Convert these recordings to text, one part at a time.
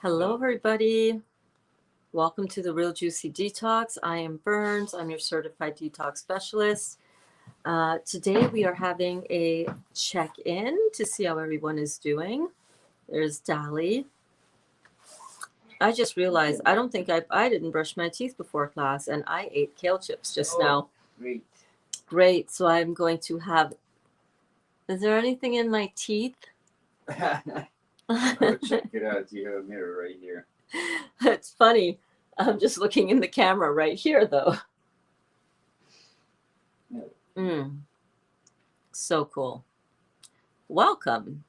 Hello, everybody. Welcome to the Real Juicy Detox. I am Berns. I'm your certified detox specialist. Today, we are having a check in to see how everyone is doing. There's Dali. I just realized I don't think I didn't brush my teeth before class, and I ate kale chips just now. Great. Great. So I'm going to have. Is there anything in my teeth? Oh, check it out. You have a mirror right here. It's funny. I'm just looking in the camera right here, though. Mm, so cool. Welcome.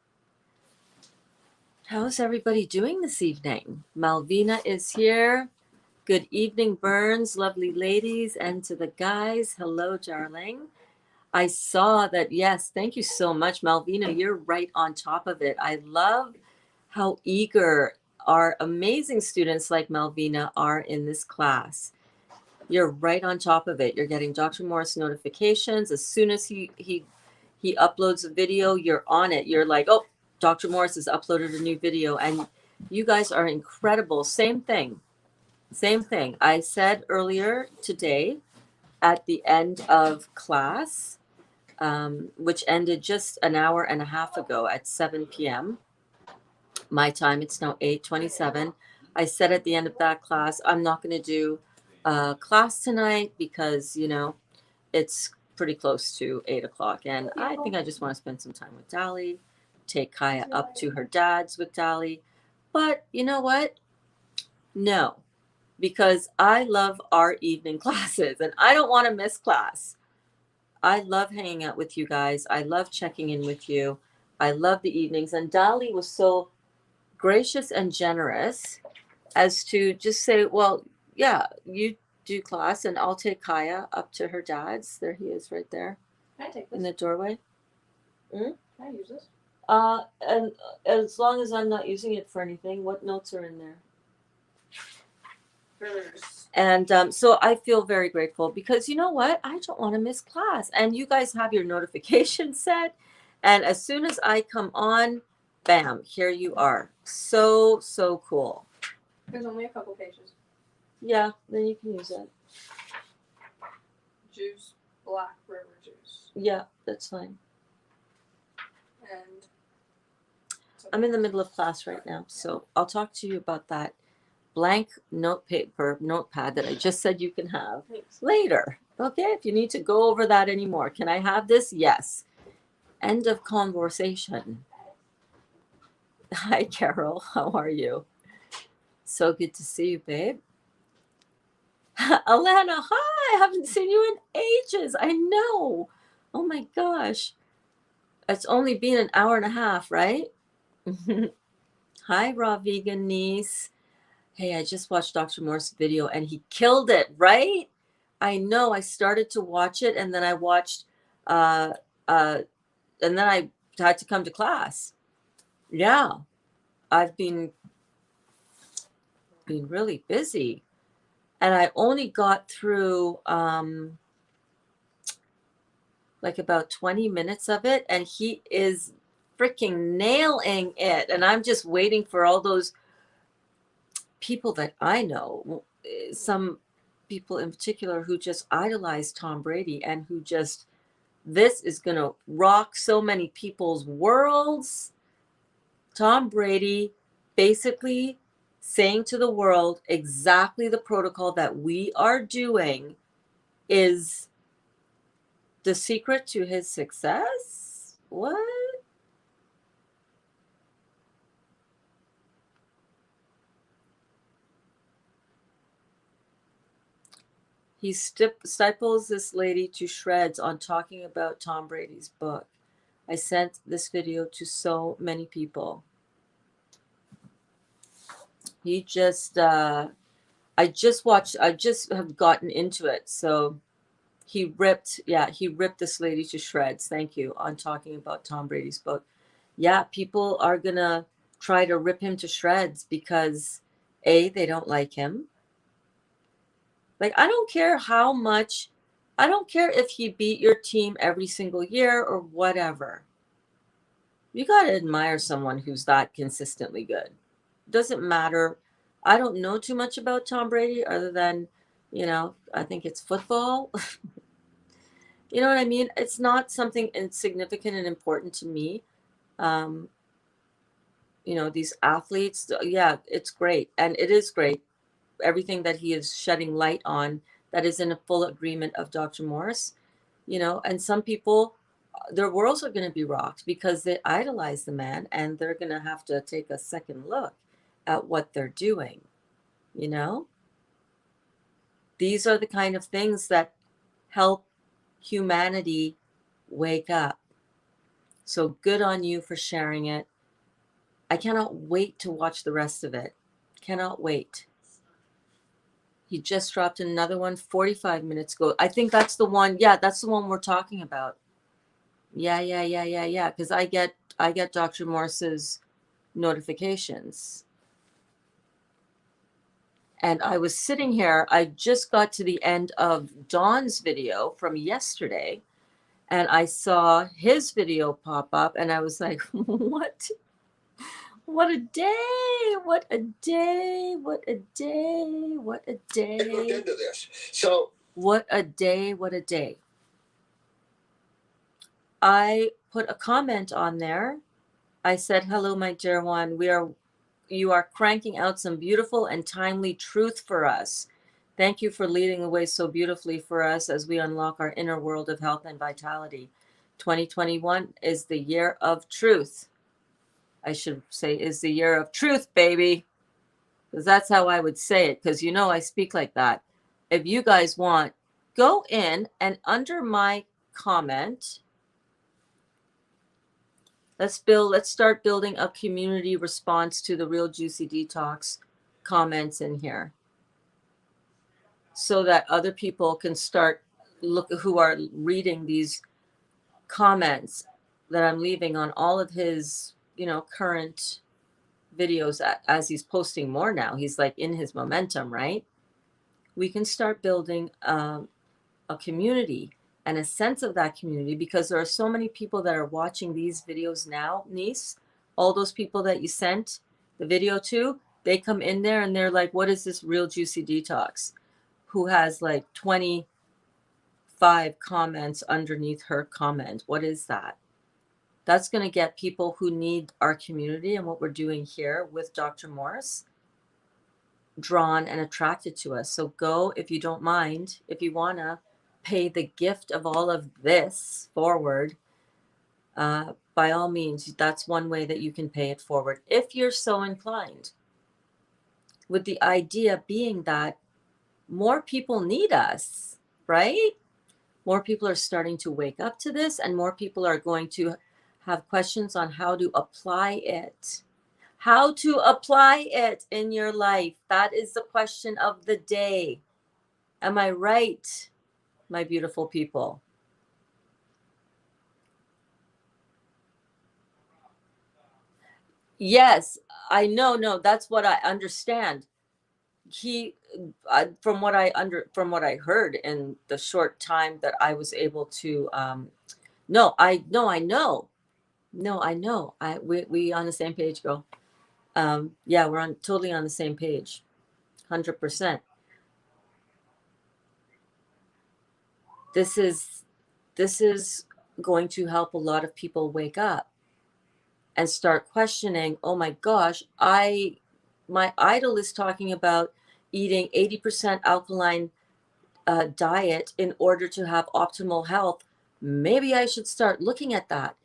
How's everybody doing this evening? Malvina is here. Good evening, Berns, lovely ladies, and to the guys. Hello, darling. I saw that. Yes, thank you so much, Malvina. You're right on top of it. I love how eager our amazing students like Malvina are in this class. You're right on top of it. You're getting Dr. Morris notifications. As soon as he uploads a video, you're on it. You're like, oh, Dr. Morris has uploaded a new video. And you guys are incredible. Same thing. Same thing. I said earlier today at the end of class, which ended just an hour and a half ago at 7 p.m. my time. It's now 8:27. I said at the end of that class, I'm not going to do class tonight because, it's pretty close to 8 o'clock. And I think I just want to spend some time with Dali, take Kaya up to her dad's with Dali. But you know what? No, because I love our evening classes and I don't want to miss class. I love hanging out with you guys. I love checking in with you. I love the evenings. And Dali was so gracious and generous as to just say, well, yeah, you do class and I'll take Kaya up to her dad's. There he is right there. Can I take this? In the doorway. Can I use this? And as long as I'm not using it for anything, what notes are in there? And so I feel very grateful because you know what? I don't want to miss class. And you guys have your notification set. And as soon as I come on, bam, here you are. So, so cool. There's only a couple pages. Yeah, then you can use it. Juice, black river juice. Yeah, that's fine. And I'm in the middle of class right now, so I'll talk to you about that blank notepad that I just said you can have later. Okay, if you need to go over that anymore. Can I have this? Yes. End of conversation. Hi, Carol. How are you? So good to see you, babe. Alana, hi. I haven't seen you in ages. I know. Oh my gosh. It's only been an hour and a half, right? Hi, Raw Vegan Niece. Hey, I just watched Dr. Morris' video and he killed it, right? I know. I started to watch it and then I watched, and then I had to come to class. Yeah, I've been really busy, and I only got through like about 20 minutes of it, and he is freaking nailing it, and I'm just waiting for all those people that I know, some people in particular who just idolize Tom Brady and who just, this is going to rock so many people's worlds. Tom Brady basically saying to the world exactly the protocol that we are doing is the secret to his success. What? He stifles this lady to shreds on talking about Tom Brady's book. I sent this video to so many people. He just, I just have gotten into it. So he ripped this lady to shreds. Thank you. On talking about Tom Brady's book. Yeah, people are going to try to rip him to shreds because A, they don't like him. Like, I don't care how much, I don't care if he beat your team every single year or whatever. You got to admire someone who's that consistently good. doesn't matter. I don't know too much about Tom Brady other than, I think it's football. You know what I mean? It's not something insignificant and important to me. Um, these athletes, yeah, it's great. And it is great. Everything that he is shedding light on that is in a full agreement of Dr. Morris, and some people, their worlds are going to be rocked because they idolize the man and they're going to have to take a second look at what they're doing, you know? These are the kind of things that help humanity wake up. So good on you for sharing it. I cannot wait to watch the rest of it. Cannot wait. He just dropped another one 45 minutes ago. I think that's the one. Yeah, that's the one we're talking about. Yeah. Because I get Dr. Morse's notifications. And I was sitting here. I just got to the end of Dawn's video from yesterday, and I saw his video pop up, and I was like, what? What a day! What a day! What a day! What a day! I looked into this. So what a day! What a day! I put a comment on there. I said, "Hello, my dear one. You are cranking out some beautiful and timely truth for us. Thank you for leading the way so beautifully for us as we unlock our inner world of health and vitality. 2021 is the year of truth. I should say is the year of truth, baby. Because that's how I would say it. Because I speak like that. If you guys want, go in and under my comment, let's start building a community response to the Real Juicy Detox comments in here, so that other people can start who are reading these comments that I'm leaving on all of his, current videos as he's posting more now. He's like in his momentum, right? We can start building a community and a sense of that community, because there are so many people that are watching these videos now, niece. All those people that you sent the video to, they come in there and they're like, what is this Real Juicy Detox? Who has like 25 comments underneath her comment. What is that? That's going to get people who need our community and what we're doing here with Dr. Morris drawn and attracted to us. So go, if you don't mind, if you want to pay the gift of all of this forward, by all means, that's one way that you can pay it forward if you're so inclined. With the idea being that more people need us, right? More people are starting to wake up to this, and more people are going to have questions on how to apply it. How to apply it in your life. That is the question of the day. Am I right, my beautiful people? Yes, I know. No, that's what I understand. From what I heard in the short time that I was able to, I know. No, I know. We on the same page, girl. Yeah, we're totally on the same page. 100%. This is going to help a lot of people wake up and start questioning, oh my gosh, my idol is talking about eating 80% alkaline diet in order to have optimal health. Maybe I should start looking at that.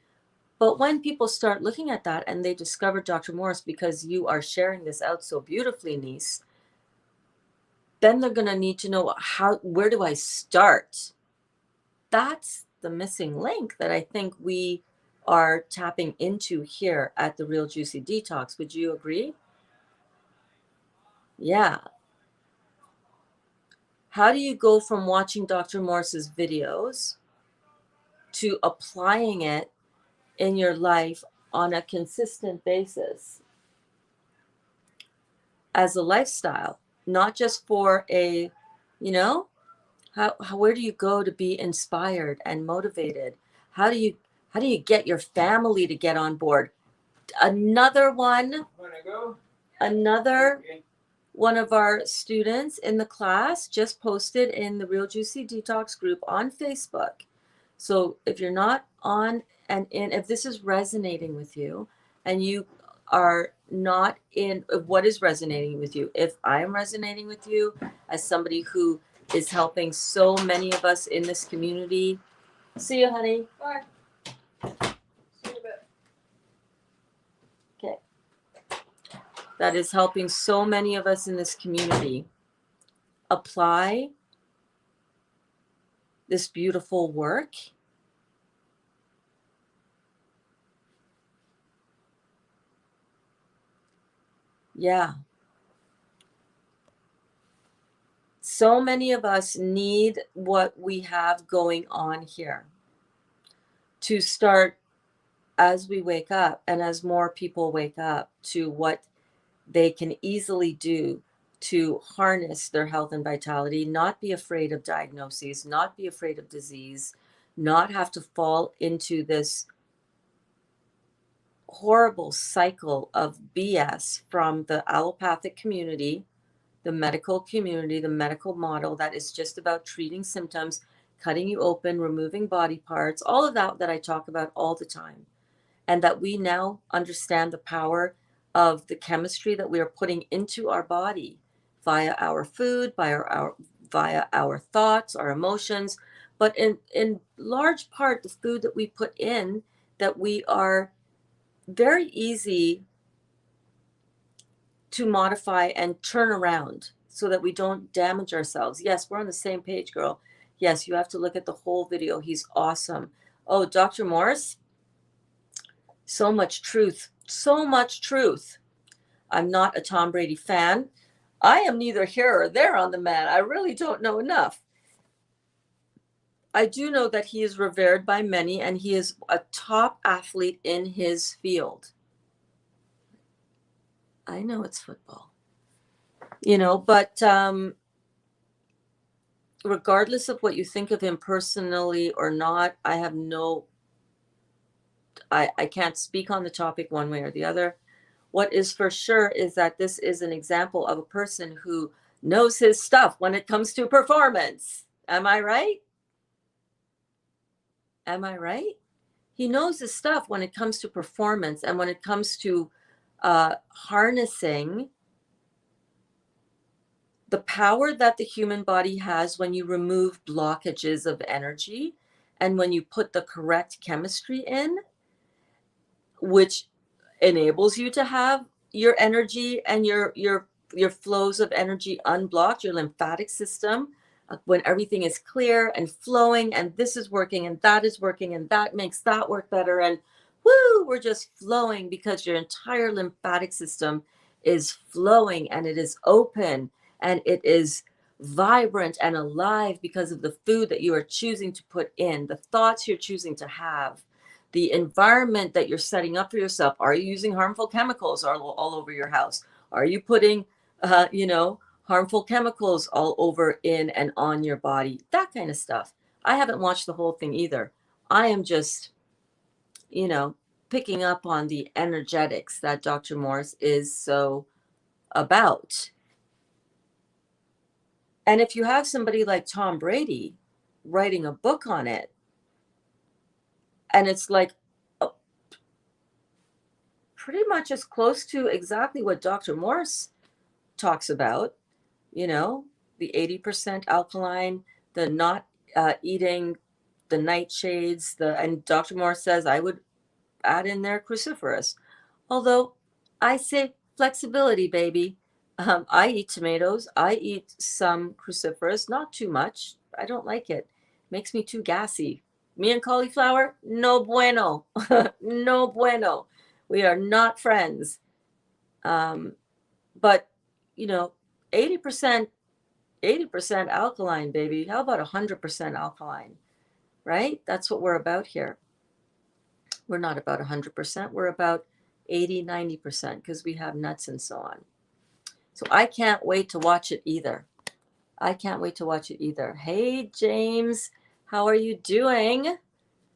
But when people start looking at that and they discover Dr. Morris, because you are sharing this out so beautifully, niece, then they're going to need to know where do I start? That's the missing link that I think we are tapping into here at the Real Juicy Detox. Would you agree? Yeah. How do you go from watching Dr. Morse's videos to applying it in your life on a consistent basis as a lifestyle, not just for a, where do you go to be inspired and motivated? How do you get your family to get on board? Another one. Wanna go? another one of our students in the class just posted in the Real Juicy Detox group on Facebook. So if you're not on if this is resonating with you and you are not in what is resonating with you, if I'm resonating with you as somebody who is helping so many of us in this community. See you, honey. Bye. See you in a bit. Okay. That is helping so many of us in this community apply this beautiful work. Yeah. So many of us need what we have going on here to start as we wake up and as more people wake up to what they can easily do to harness their health and vitality, not be afraid of diagnoses, not be afraid of disease, not have to fall into this horrible cycle of BS from the allopathic community, the medical community, the medical model that is just about treating symptoms, cutting you open, removing body parts, all of that I talk about all the time. And that we now understand the power of the chemistry that we are putting into our body via our food, via our thoughts, our emotions, but in large part, the food that we put in, that we are very easy to modify and turn around so that we don't damage ourselves. Yes, we're on the same page, girl. Yes, you have to look at the whole video. He's awesome. Oh, Dr. Morris, so much truth. So much truth. I'm not a Tom Brady fan. I am neither here or there on the man. I really don't know enough. I do know that he is revered by many and he is a top athlete in his field. I know it's football. But regardless of what you think of him personally or not, I can't speak on the topic one way or the other. What is for sure is that this is an example of a person who knows his stuff when it comes to performance. Am I right? Am I right? He knows his stuff when it comes to performance and when it comes to harnessing the power that the human body has when you remove blockages of energy and when you put the correct chemistry in, which enables you to have your energy and your flows of energy unblocked, your lymphatic system, when everything is clear and flowing and this is working and that is working and that makes that work better and woo, we're just flowing because your entire lymphatic system is flowing and it is open and it is vibrant and alive because of the food that you are choosing to put in, the thoughts you're choosing to have, the environment that you're setting up for yourself. Are you using harmful chemicals all over your house? Are you putting, harmful chemicals all over in and on your body? That kind of stuff. I haven't watched the whole thing either. I am just, picking up on the energetics that Dr. Morris is so about. And if you have somebody like Tom Brady writing a book on it, and it's like pretty much as close to exactly what Dr. Morris talks about, the 80% alkaline, the not eating the nightshades, and Dr. Morris says I would add in there cruciferous. Although I say flexibility, baby. I eat tomatoes. I eat some cruciferous, not too much. I don't like it. Makes me too gassy. Me and cauliflower, no bueno. No bueno. We are not friends. But 80% alkaline, baby. How about 100% alkaline? Right? That's what we're about here. We're not about 100%. We're about 80, 90% because we have nuts and so on. So I can't wait to watch it either. Hey, James, how are you doing?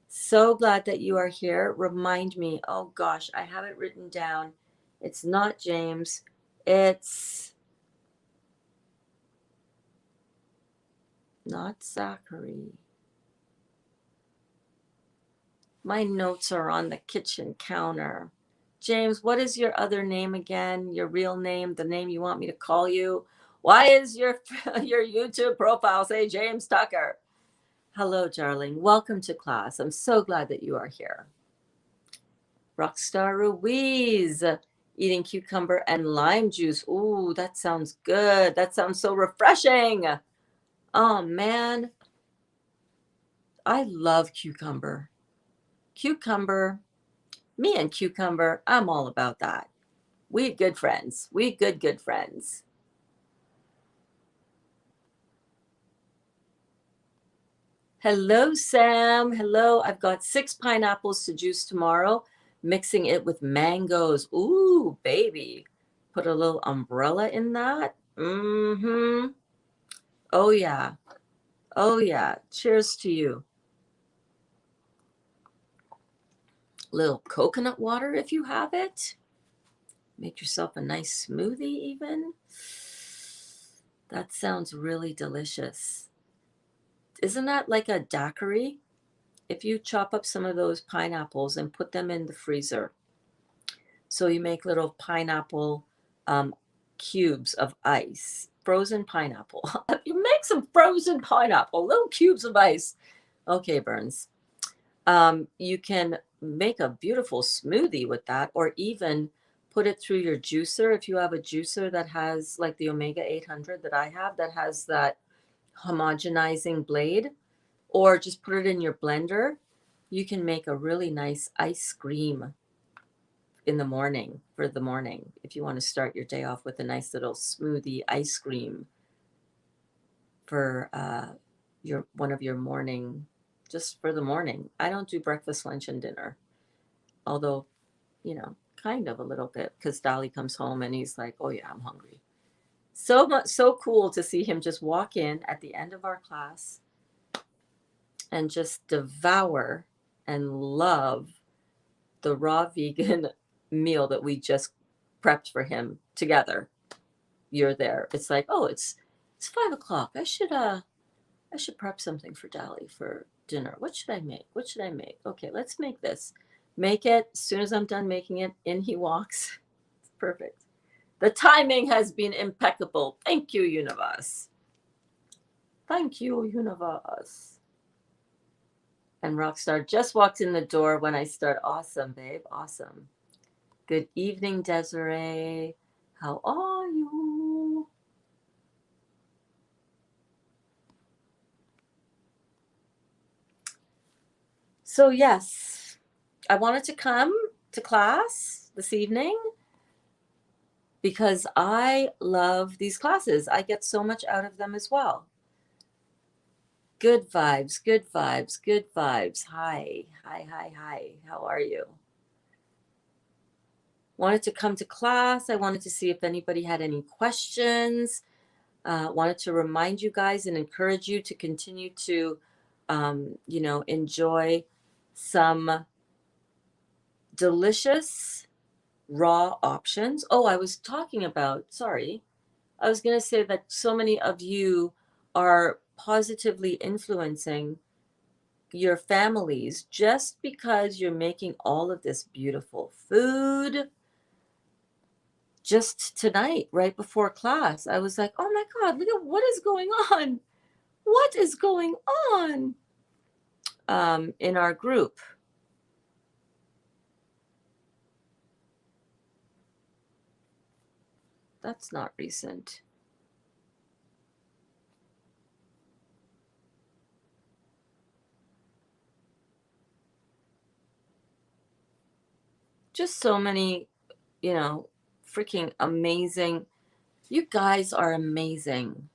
So glad that you are here. Remind me. Oh, gosh, I have it written down. It's not James. It's not Zachary. My notes are on the kitchen counter. James, what is your other name again? Your real name, the name you want me to call you? Why is your YouTube profile say James Tucker? Hello, darling. Welcome to class. I'm so glad that you are here. Rockstar Ruiz, eating cucumber and lime juice. Ooh, that sounds good. That sounds so refreshing. Oh, man. I love cucumber. Cucumber. Me and cucumber, I'm all about that. We good friends. We good friends. Hello, Sam. Hello. I've got 6 pineapples to juice tomorrow, mixing it with mangoes. Ooh, baby. Put a little umbrella in that. Mm-hmm. Oh, yeah. Oh, yeah. Cheers to you. Little coconut water if you have it. Make yourself a nice smoothie even. That sounds really delicious. Isn't that like a daiquiri? If you chop up some of those pineapples and put them in the freezer. So you make little pineapple cubes of ice, frozen pineapple. You make some frozen pineapple, little cubes of ice. Okay, Berns. You can make a beautiful smoothie with that, or even put it through your juicer. If you have a juicer that has like the Omega 800 that I have, that has that homogenizing blade, or just put it in your blender, you can make a really nice ice cream in the morning, for the morning, if you want to start your day off with a nice little smoothie ice cream for your one of your morning, just for the morning. I don't do breakfast, lunch, and dinner, although, you know, kind of a little bit, because Dolly comes home and he's like, oh yeah, I'm hungry. So much, so cool to see him just walk in at the end of our class and just devour and love the raw vegan meal that we just prepped for him together. You're there. It's like, oh, it's 5 o'clock. I should prep something for Dolly for dinner. What should I make? What should I make? Okay, let's make this. Make it. As soon as I'm done making it, in he walks. It's perfect. The timing has been impeccable. Thank you, universe. Thank you, universe. And Rockstar just walked in the door when I start. Awesome, babe. Awesome. Good evening, Desiree. How are you? So, yes, I wanted to come to class this evening because I love these classes. I get so much out of them as well. Good vibes, good vibes, good vibes. Hi. How are you? Wanted to come to class. I wanted to see if anybody had any questions. Wanted to remind you guys and encourage you to continue to, enjoy some delicious raw options. Oh, I was talking about, sorry. I was going to say that so many of you are positively influencing your families just because you're making all of this beautiful food. Just tonight, right before class, I was like, oh my God, look at what is going on. What is going on in our group? That's not recent. Just so many, freaking amazing. You guys are amazing.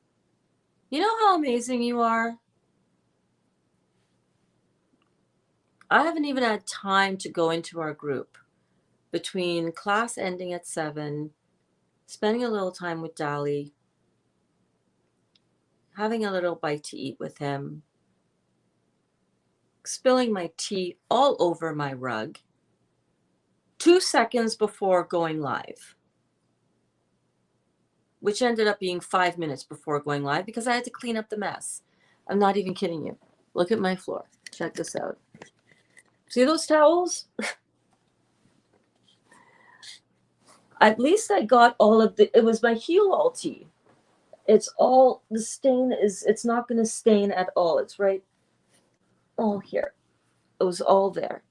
You know how amazing you are? I haven't even had time to go into our group between class ending at 7, spending a little time with Dolly, having a little bite to eat with him, spilling my tea all over my rug 2 seconds before going live. which ended up being 5 minutes before going live because I had to clean up the mess. I'm not even kidding you. Look at my floor. Check this out. See those towels? At least I got all of it was my heel all tea. It's all, the stain is, it's not going to stain at all. It's right all here. It was all there.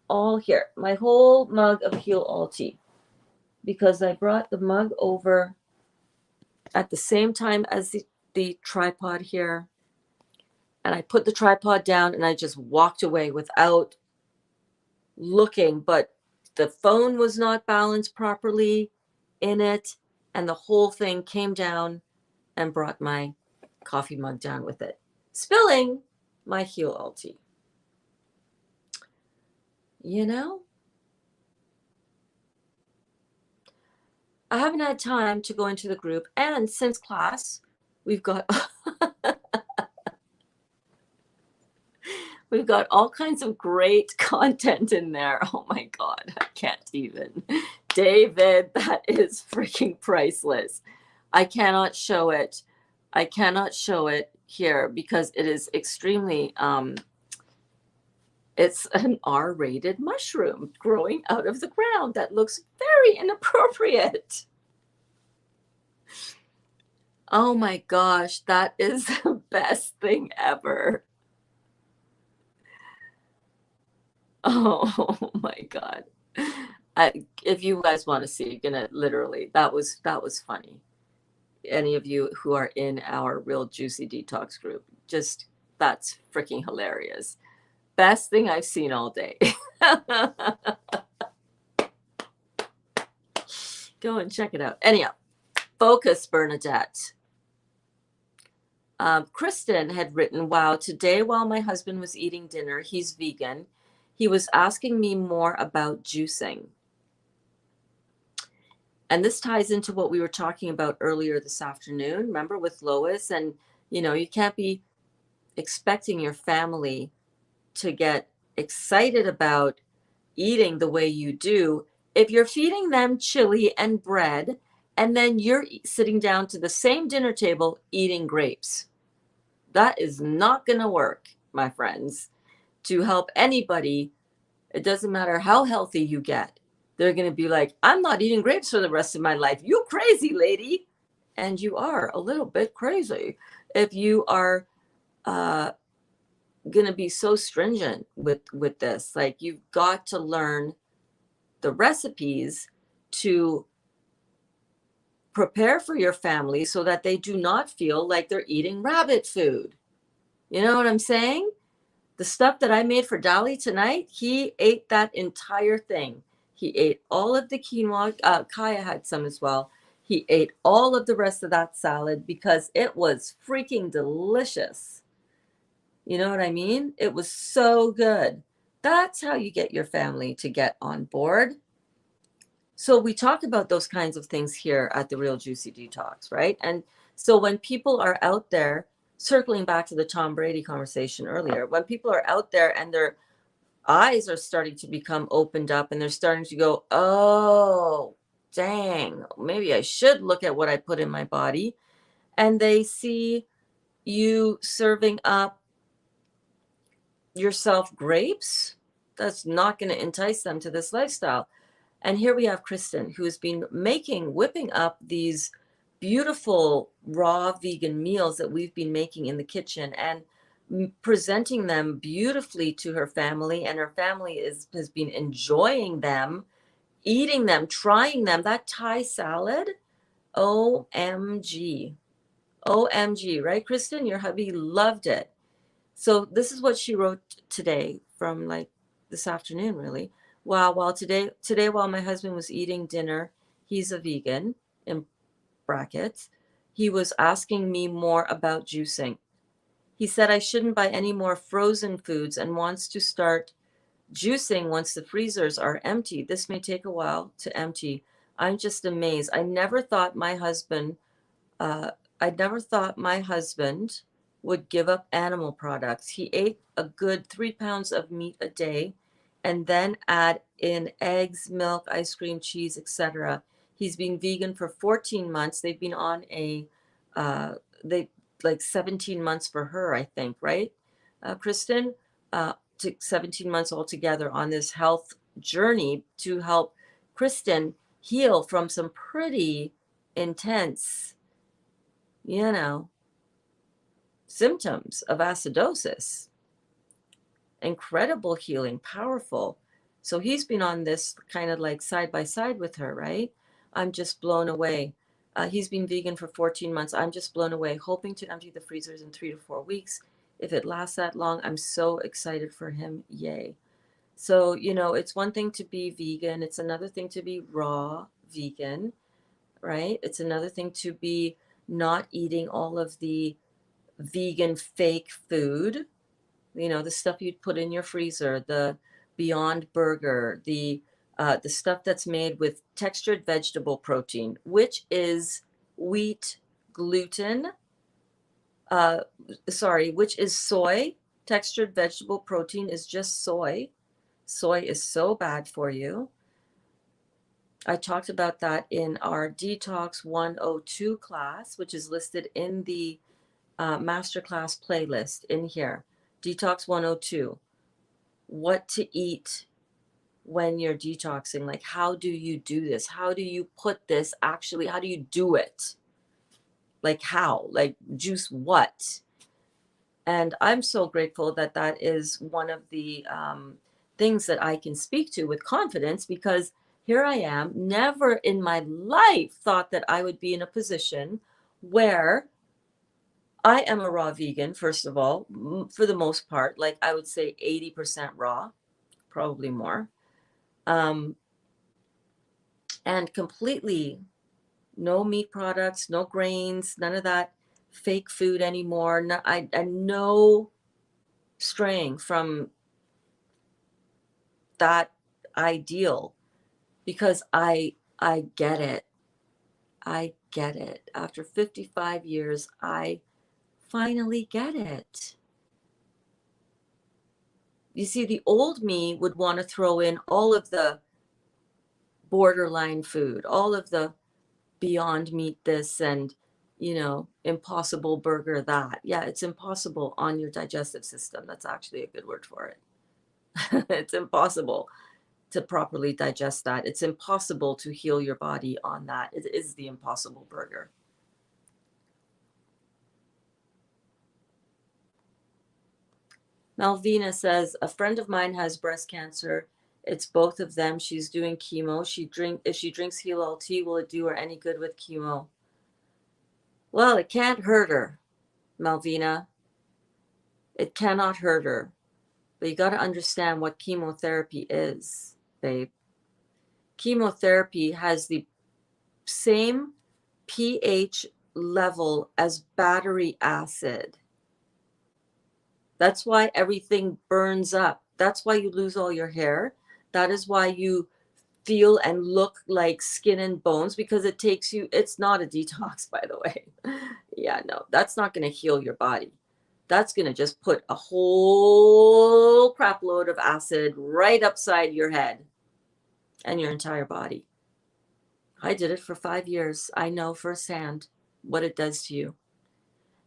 All here. My whole mug of heel all tea. Because I brought the mug over at the same time as the tripod here. And I put the tripod down and I just walked away without looking. But the phone was not balanced properly in it. And the whole thing came down and brought my coffee mug down with it, spilling my heel all tea. You know? I haven't had time to go into the group. And since class, we've got we've got all kinds of great content in there. Oh my God, I can't even. David, that is freaking priceless. I cannot show it. I cannot show it here because it is extremely, it's an R-rated mushroom growing out of the ground that looks very inappropriate. Oh my gosh, that is the best thing ever. Oh my God. If you guys want to see, you're gonna literally, that was funny. Any of you who are in our Real Juicy Detox group, just, that's freaking hilarious. Best thing I've seen all day. Go and check it out. Anyhow, focus, Bernadette. Kristen had written, wow, today while my husband was eating dinner, he's vegan, he was asking me more about juicing. And this ties into what we were talking about earlier this afternoon, remember, with Lois? And, you know, you can't be expecting your family to get excited about eating the way you do if you're feeding them chili and bread and then you're sitting down to the same dinner table eating grapes. That is not going to work, my friends. To help anybody, it doesn't matter how healthy you get. They're going to be like, I'm not eating grapes for the rest of my life. You crazy lady. And you are a little bit crazy if you are going to be so stringent with this. Like, you've got to learn the recipes to prepare for your family so that they do not feel like they're eating rabbit food. You know what I'm saying? The stuff that I made for Dali tonight, he ate that entire thing. He ate all of the quinoa. Kaya had some as well. He ate all of the rest of that salad because it was freaking delicious. You know what I mean? It was so good. That's how you get your family to get on board. So we talk about those kinds of things here at the Real Juicy Detox, right? And so when people are out there, circling back to the Tom Brady conversation earlier, when people are out there and their eyes are starting to become opened up and they're starting to go, oh, dang, maybe I should look at what I put in my body. And they see you serving up yourself grapes, that's not going to entice them to this lifestyle. And here we have Kristen, who has been whipping up these beautiful raw vegan meals that we've been making in the kitchen and presenting them beautifully to her family. And her family has been enjoying them, eating them, trying them. That Thai salad, OMG. OMG, right, Kristen? Your hubby loved it. So this is what she wrote today, from like this afternoon, really. Wow, today while my husband was eating dinner, he's a vegan, in brackets, he was asking me more about juicing. He said I shouldn't buy any more frozen foods and wants to start juicing once the freezers are empty. This may take a while to empty. I'm just amazed. I never thought my husband would give up animal products. He ate a good 3 pounds of meat a day and then add in eggs, milk, ice cream, cheese, etc. He's been vegan for 14 months. They've been on a, they like 17 months for her, I think, right, Kristen? To 17 months altogether on this health journey to help Kristen heal from some pretty intense, you know, symptoms of acidosis. Incredible healing, powerful. So he's been on this kind of like side by side with her, right? I'm just blown away. He's been vegan for 14 months. I'm just blown away, hoping to empty the freezers in 3 to 4 weeks. If it lasts that long, I'm so excited for him. Yay. So, you know, it's one thing to be vegan. It's another thing to be raw vegan, right? It's another thing to be not eating all of the vegan fake food, you know, the stuff you'd put in your freezer, the Beyond Burger, the stuff that's made with textured vegetable protein, which is wheat, gluten, which is soy. Textured vegetable protein is just soy. Soy is so bad for you. I talked about that in our Detox 102 class, which is listed in the masterclass playlist in here. Detox 102. What to eat when you're detoxing. Like, how do you do this? How do you put this actually? How do you do it? Like, how? Like, juice what? And I'm so grateful that that is one of the things that I can speak to with confidence, because here I am, never in my life thought that I would be in a position where I am a raw vegan, first of all, for the most part, like I would say 80% raw, probably more. And completely no meat products, no grains, none of that fake food anymore. No, I no straying from that ideal, because I get it. I get it. After 55 years, I finally get it. You see, the old me would want to throw in all of the borderline food, all of the Beyond Meat this and, you know, Impossible Burger that. Yeah, it's impossible on your digestive system. That's actually a good word for it. It's impossible to properly digest that. It's impossible to heal your body on that. It is the Impossible Burger. Malvina says, a friend of mine has breast cancer. It's both of them. She's doing chemo. If she drinks Heal All Tea, will it do her any good with chemo? Well, it can't hurt her, Malvina. It cannot hurt her. But you got to understand what chemotherapy is, babe. Chemotherapy has the same pH level as battery acid. That's why everything burns up. That's why you lose all your hair. That is why you feel and look like skin and bones, because it takes you, it's not a detox, by the way. Yeah, no, that's not going to heal your body. That's going to just put a whole crap load of acid right upside your head and your entire body. I did it for 5 years. I know firsthand what it does to you.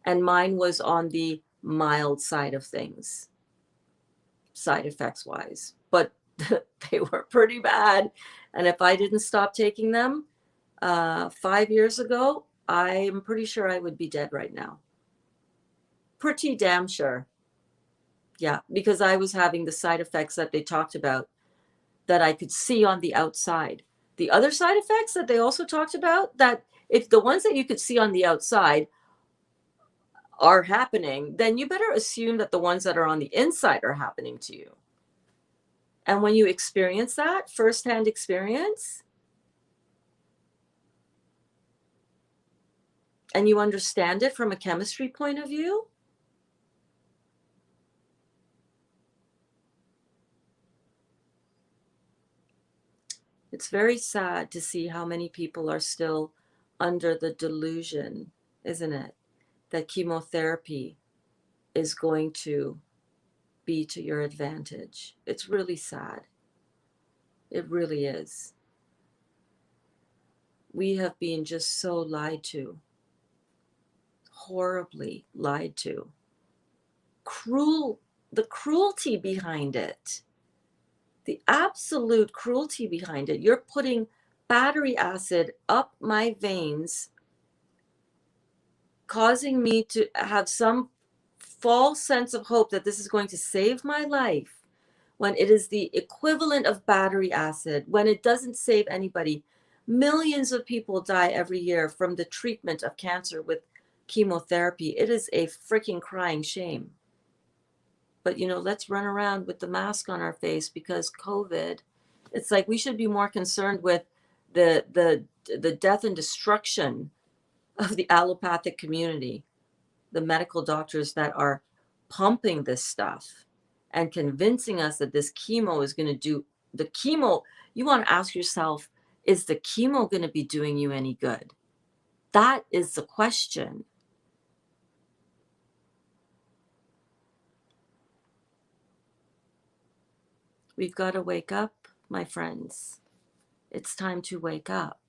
And mine was on the mild side of things, side effects wise, but they were pretty bad. And if I didn't stop taking them 5 years ago, I'm pretty sure I would be dead right now. Pretty damn sure. Yeah, because I was having the side effects that they talked about that I could see on the outside. The other side effects that they also talked about, that if the ones that you could see on the outside are happening, then you better assume that the ones that are on the inside are happening to you. And when you experience that firsthand experience, and you understand it from a chemistry point of view, it's very sad to see how many people are still under the delusion, isn't it, that chemotherapy is going to be to your advantage. It's really sad. It really is. We have been just so lied to, horribly lied to. The cruelty behind it, the absolute cruelty behind it. You're putting battery acid up my veins, causing me to have some false sense of hope that this is going to save my life, when it is the equivalent of battery acid, when it doesn't save anybody. Millions of people die every year from the treatment of cancer with chemotherapy. It is a freaking crying shame. But, let's run around with the mask on our face because COVID. It's like we should be more concerned with the death and destruction of the allopathic community, the medical doctors that are pumping this stuff and convincing us that this chemo is going to do the chemo. You want to ask yourself, is the chemo going to be doing you any good? That is the question. We've got to wake up, my friends. It's time to wake up.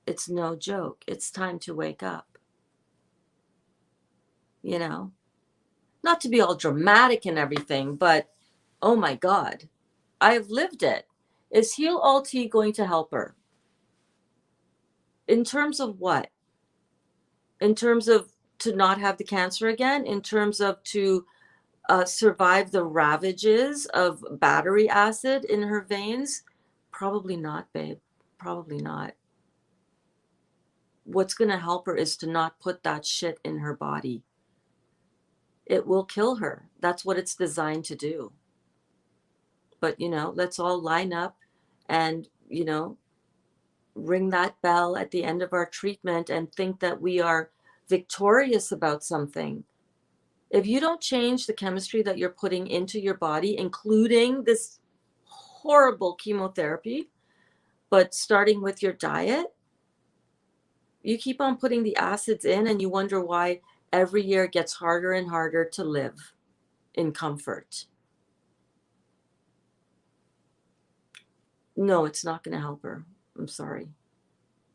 It's no joke. It's time to wake up. Not to be all dramatic and everything, but oh my God, I have lived it. Is Heal All Tea going to help her? In terms of what? In terms of to not have the cancer again? In terms of to survive the ravages of battery acid in her veins? Probably not, babe. Probably not. What's going to help her is to not put that shit in her body. It will kill her. That's what it's designed to do. But, let's all line up and, ring that bell at the end of our treatment and think that we are victorious about something. If you don't change the chemistry that you're putting into your body, including this horrible chemotherapy, but starting with your diet, you keep on putting the acids in and you wonder why every year it gets harder and harder to live in comfort. No, it's not going to help her. I'm sorry.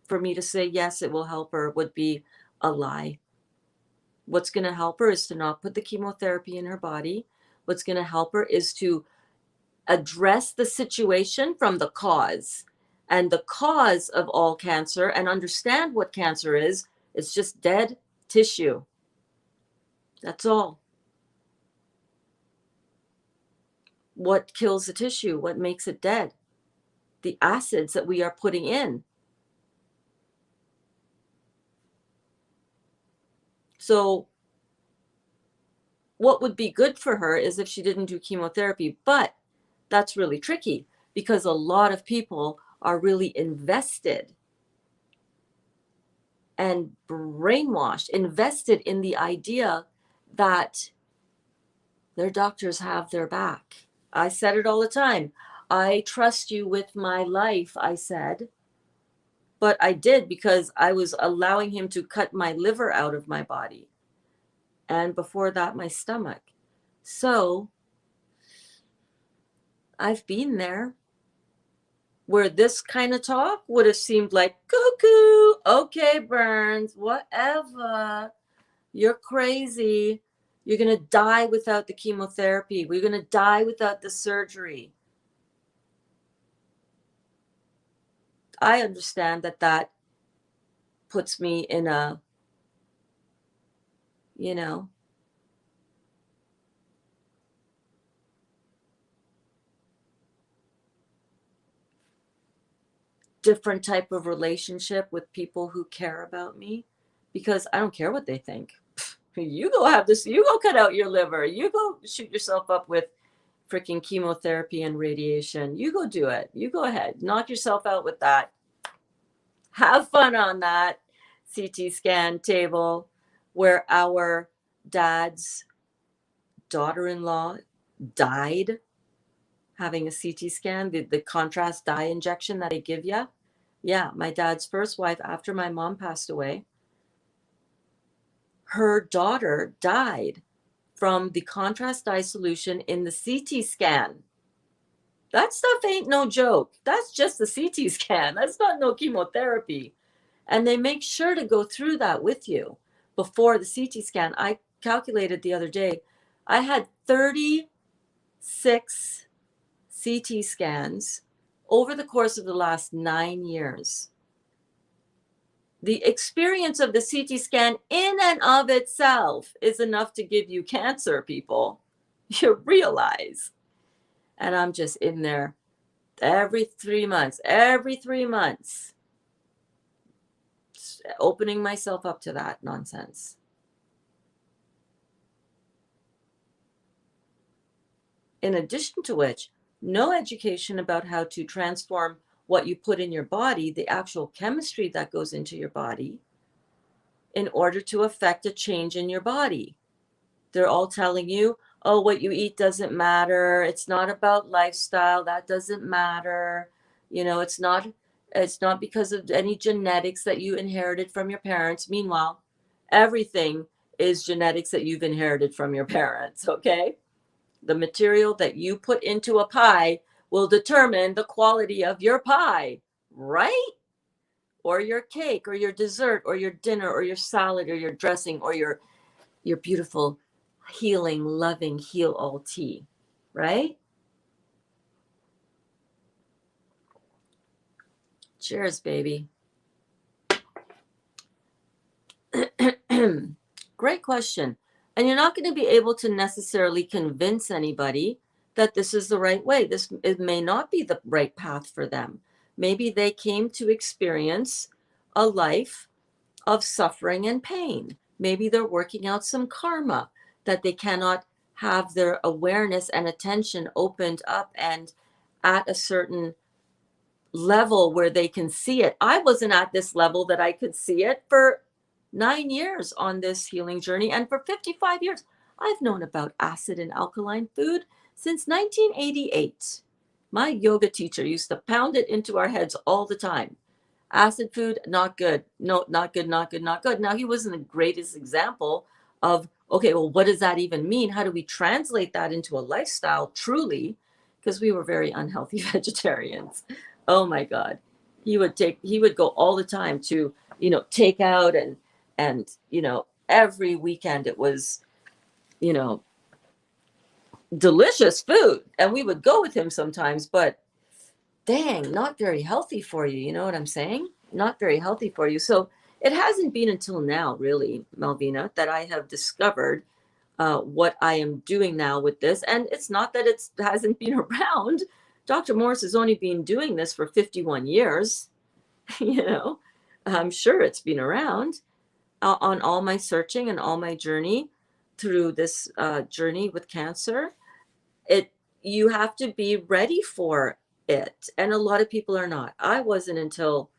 For me to say, yes, it will help her would be a lie. What's going to help her is to not put the chemotherapy in her body. What's going to help her is to address the situation from the cause. And the cause of all cancer, and understand what cancer is, it's just dead tissue. That's all. What kills the tissue? What makes it dead? The acids that we are putting in. So what would be good for her is if she didn't do chemotherapy, but that's really tricky because a lot of people are really invested and brainwashed, invested in the idea that their doctors have their back. I said it all the time. I trust you with my life, I said. But I did because I was allowing him to cut my liver out of my body. And before that, my stomach. So I've been there where this kind of talk would have seemed like cuckoo. Okay, Berns, whatever. You're crazy. You're going to die without the chemotherapy. We're going to die without the surgery. I understand that puts me in a, different type of relationship with people who care about me, because I don't care what they think. You go have this, you go cut out your liver, you go shoot yourself up with freaking chemotherapy and radiation. You go do it. You go ahead. Knock yourself out with that. Have fun on that CT scan table where our dad's daughter-in-law died having a CT scan, the contrast dye injection that I give you. Yeah, my dad's first wife, after my mom passed away, her daughter died from the contrast dye solution in the CT scan. That stuff ain't no joke. That's just a CT scan. That's not no chemotherapy. And they make sure to go through that with you before the CT scan. I calculated the other day, I had 36 CT scans over the course of the last 9 years. The experience of the CT scan in and of itself is enough to give you cancer, people. You realize. And I'm just in there every 3 months, opening myself up to that nonsense. In addition to which, no education about how to transform what you put in your body, the actual chemistry that goes into your body, in order to affect a change in your body. They're all telling you, oh, what you eat doesn't matter. It's not about lifestyle. That doesn't matter. You know, it's not because of any genetics that you inherited from your parents. Meanwhile, everything is genetics that you've inherited from your parents, okay? The material that you put into a pie will determine the quality of your pie, right? Or your cake, or your dessert, or your dinner, or your salad, or your dressing, or your beautiful, healing, loving, heal all tea, right? Cheers, baby. Great question. And you're not going to be able to necessarily convince anybody that this is the right way. It may not be the right path for them. Maybe they came to experience a life of suffering and pain. Maybe they're working out some karma that they cannot have their awareness and attention opened up and at a certain level where they can see it. I wasn't at this level that I could see it for 9 years on this healing journey. And for 55 years, I've known about acid and alkaline food since 1988. My yoga teacher used to pound it into our heads all the time. Acid food, not good. No, not good, not good, not good. Now, he wasn't the greatest example of, okay, well, what does that even mean? How do we translate that into a lifestyle truly? Because we were very unhealthy vegetarians. Oh my God. He would go all the time to, take out and, every weekend it was, delicious food. And we would go with him sometimes, but dang, not very healthy for you. You know what I'm saying? Not very healthy for you. So it hasn't been until now, really, Malvina, that I have discovered what I am doing now with this. And it's not that it hasn't been around. Dr. Morris has only been doing this for 51 years. I'm sure it's been around on all my searching and all my journey through this journey with cancer. You have to be ready for it. And a lot of people are not. I wasn't until,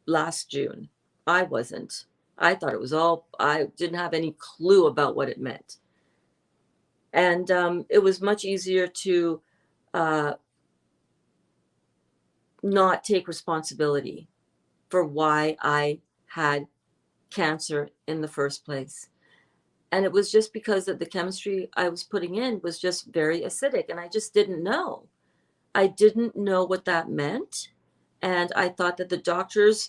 last June. I wasn't. I thought it was I didn't have any clue about what it meant. And it was much easier to not take responsibility for why I had cancer in the first place. And it was just because that the chemistry I was putting in was just very acidic. And I just didn't know. I didn't know what that meant. And I thought that the doctors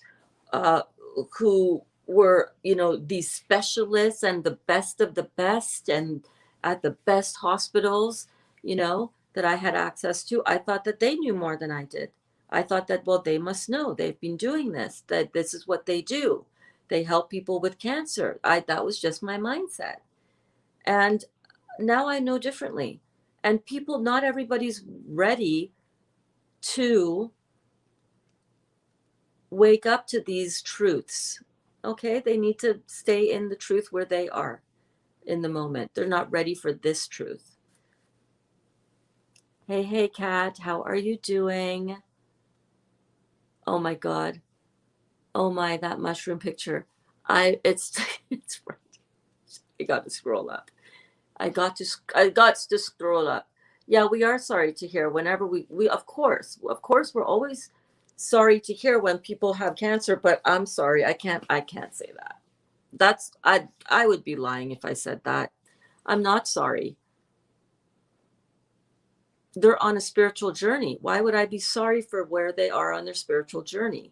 who were, these specialists and the best of the best and at the best hospitals, that I had access to, I thought that they knew more than I did. I thought that, well, they must know. They've been doing this, that this is what they do. They help people with cancer. That was just my mindset. And now I know differently. And people, not everybody's ready to wake up to these truths. Okay, they need to stay in the truth where they are in the moment. They're not ready for this truth. Hey, Kat, how are you doing? Oh my God. Oh my, that mushroom picture. It's right. I got to scroll up. I got to scroll up. Yeah, we are sorry to hear whenever we of course, we're always sorry to hear when people have cancer, but I'm sorry, I can't say that. I would be lying if I said that. I'm not sorry. they're on a spiritual journey. Why would I be sorry for where they are on their spiritual journey?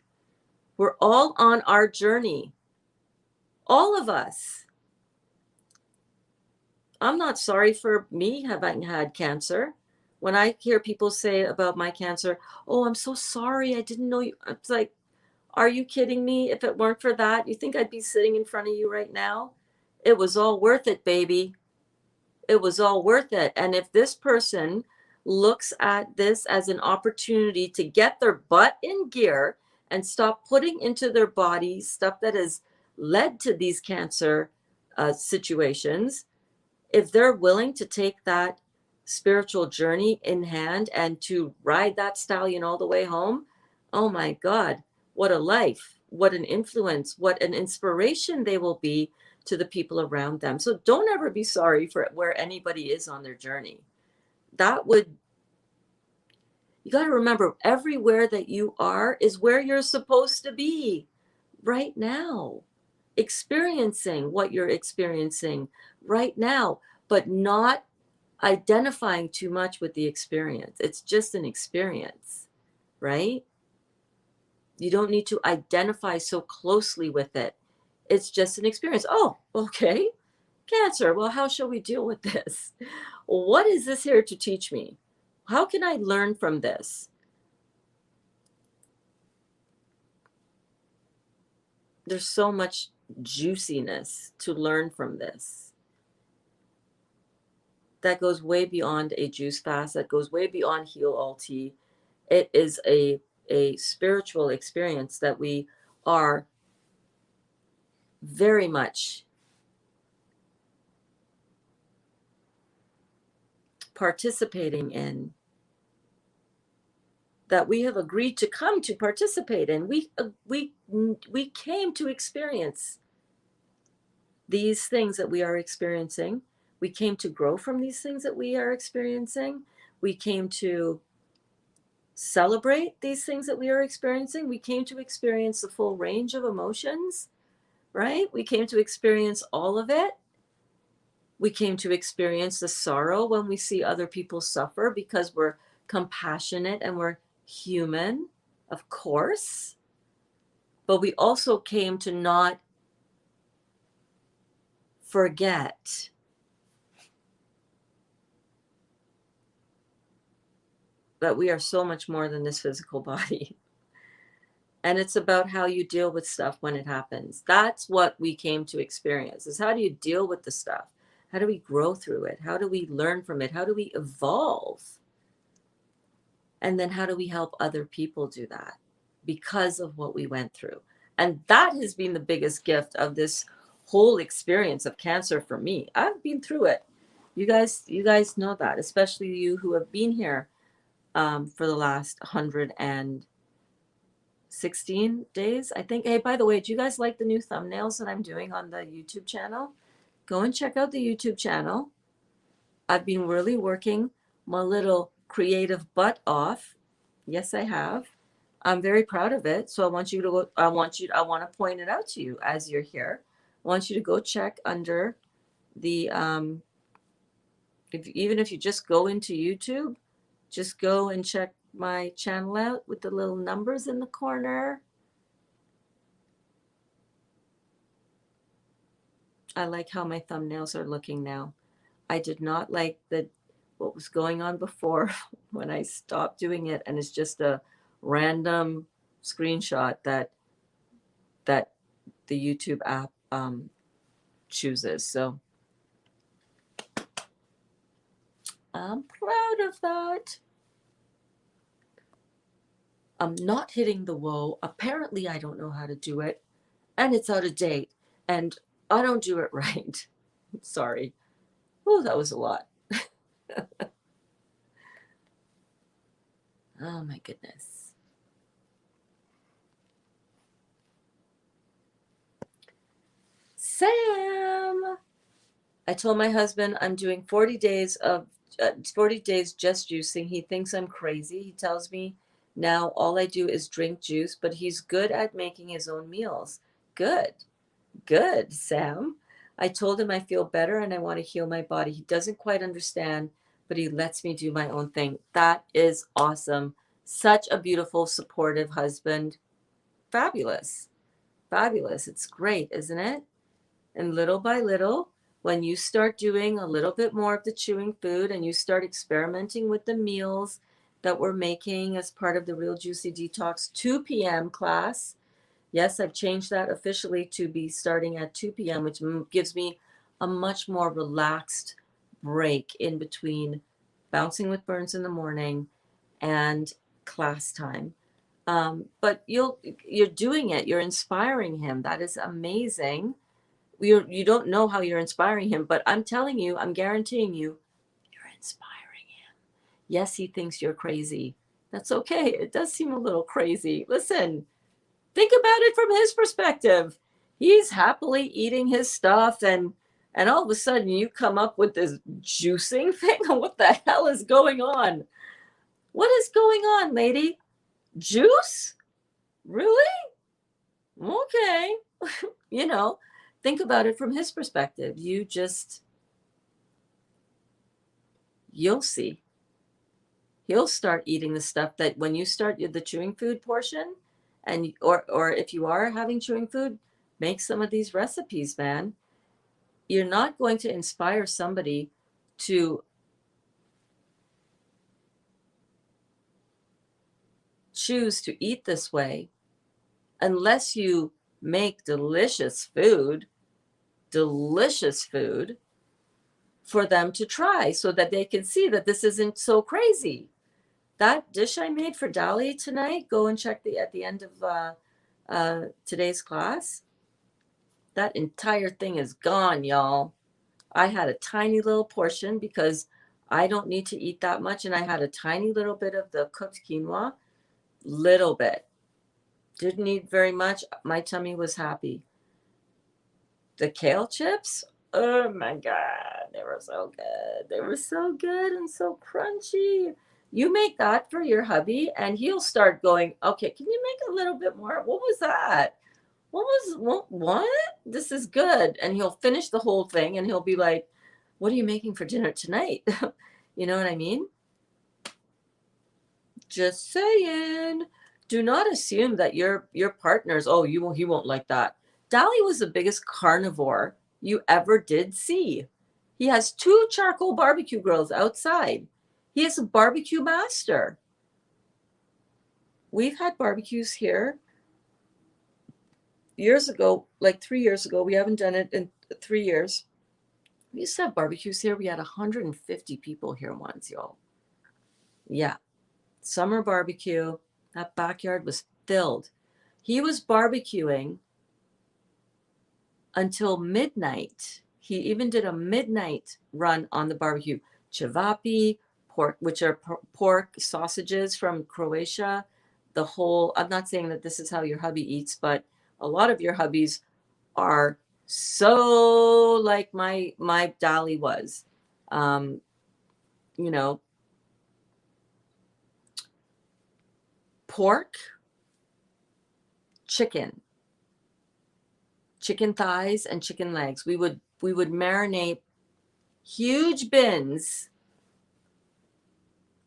We're all on our journey. All of us. I'm not sorry for me having had cancer. When I hear people say about my cancer, oh, I'm so sorry, I didn't know you. It's like, are you kidding me? If it weren't for that, you think I'd be sitting in front of you right now? It was all worth it, baby. It was all worth it. And if this person looks at this as an opportunity to get their butt in gear and stop putting into their body stuff that has led to these cancer situations, if they're willing to take that spiritual journey in hand and to ride that stallion all the way home, oh my God, what a life, what an influence, what an inspiration they will be to the people around them. So don't ever be sorry for where anybody is on their journey. You got to remember, everywhere that you are is where you're supposed to be right now, experiencing what you're experiencing right now, but not identifying too much with the experience. It's just an experience, right? You don't need to identify so closely with it. It's just an experience. Oh, okay. Cancer. Well, how shall we deal with this? What is this here to teach me? How can I learn from this? There's so much juiciness to learn from this. That goes way beyond a juice fast. That goes way beyond heal all tea. It is a spiritual experience that we are very much participating in, that we have agreed to come to participate in. We came to experience these things that we are experiencing. We came to grow from these things that we are experiencing. We came to celebrate these things that we are experiencing. We came to experience the full range of emotions, right? We came to experience all of it. We came to experience the sorrow when we see other people suffer, because we're compassionate and we're human, of course. But we also came to not forget that we are so much more than this physical body. And it's about how you deal with stuff when it happens. That's what we came to experience, is how do you deal with the stuff? How do we grow through it? How do we learn from it? How do we evolve? And then how do we help other people do that because of what we went through? And that has been the biggest gift of this whole experience of cancer for me. I've been through it. You guys know that, especially you who have been here for the last 116 days, I think. Hey, by the way, do you guys like the new thumbnails that I'm doing on the YouTube channel? Go and check out the YouTube channel. I've been really working my little creative butt off. Yes, I have. I'm very proud of it. So I want to point it out to you as you're here. I want you to go check under the, even if you just go into YouTube, just go and check my channel out with the little numbers in the corner. I like how my thumbnails are looking now. I did not like what was going on before when I stopped doing it, and it's just a random screenshot that the YouTube app chooses. So I'm proud of that. I'm not hitting the whoa. Apparently I don't know how to do it, and it's out of date, and I don't do it right. Sorry. Oh, that was a lot. Oh my goodness. Sam, I told my husband I'm doing 40 days just juicing. He thinks I'm crazy. He tells me now all I do is drink juice, but he's good at making his own meals. Good, Sam. I told him I feel better and I want to heal my body. He doesn't quite understand but he lets me do my own thing. That is awesome. Such a beautiful, supportive husband. Fabulous. Fabulous. It's great, isn't it? And little by little, when you start doing a little bit more of the chewing food and you start experimenting with the meals that we're making as part of the Real Juicy Detox 2 p.m. class. Yes, I've changed that officially to be starting at 2 p.m., which gives me a much more relaxed break in between Bouncing with Berns in the morning and class time. But you're doing it. You're inspiring him. That is amazing. You don't know how you're inspiring him, but I'm telling you, I'm guaranteeing you, you're inspiring him. Yes, he thinks you're crazy. That's okay. It does seem a little crazy. Listen, think about it from his perspective. He's happily eating his stuff, and all of a sudden you come up with this juicing thing. What the hell is going on? What is going on, lady? Juice? Really? Okay. You know, think about it from his perspective. You'll see. He'll start eating the stuff that when you start the chewing food portion, and or if you are having chewing food, make some of these recipes, man. You're not going to inspire somebody to choose to eat this way unless you make delicious food for them to try so that they can see that this isn't so crazy. That dish I made for Dali tonight, go and check at the end of today's class. That entire thing is gone, y'all. I had a tiny little portion because I don't need to eat that much, and I had a tiny little bit of the cooked quinoa, little bit. Didn't eat very much. My tummy was happy. The kale chips, oh my God, they were so good. They were so good and so crunchy. You make that for your hubby and he'll start going, okay, can you make a little bit more? What was that? What? This is good. And he'll finish the whole thing and he'll be like, what are you making for dinner tonight? You know what I mean? Just saying. Do not assume that your partner's, oh, he won't like that. Dali was the biggest carnivore you ever did see. He has 2 charcoal barbecue grills outside. He is a barbecue master. We've had barbecues here years ago, like 3 years ago. We haven't done it in 3 years. We used to have barbecues here. We had 150 people here once, y'all. Yeah. Summer barbecue. That backyard was filled. He was barbecuing until midnight. He even did a midnight run on the barbecue. Cevapi, pork, which are pork sausages from Croatia. I'm not saying that this is how your hubby eats, but a lot of your hubbies are so like my Dali was. You know, pork, chicken thighs and chicken legs. We would marinate huge bins,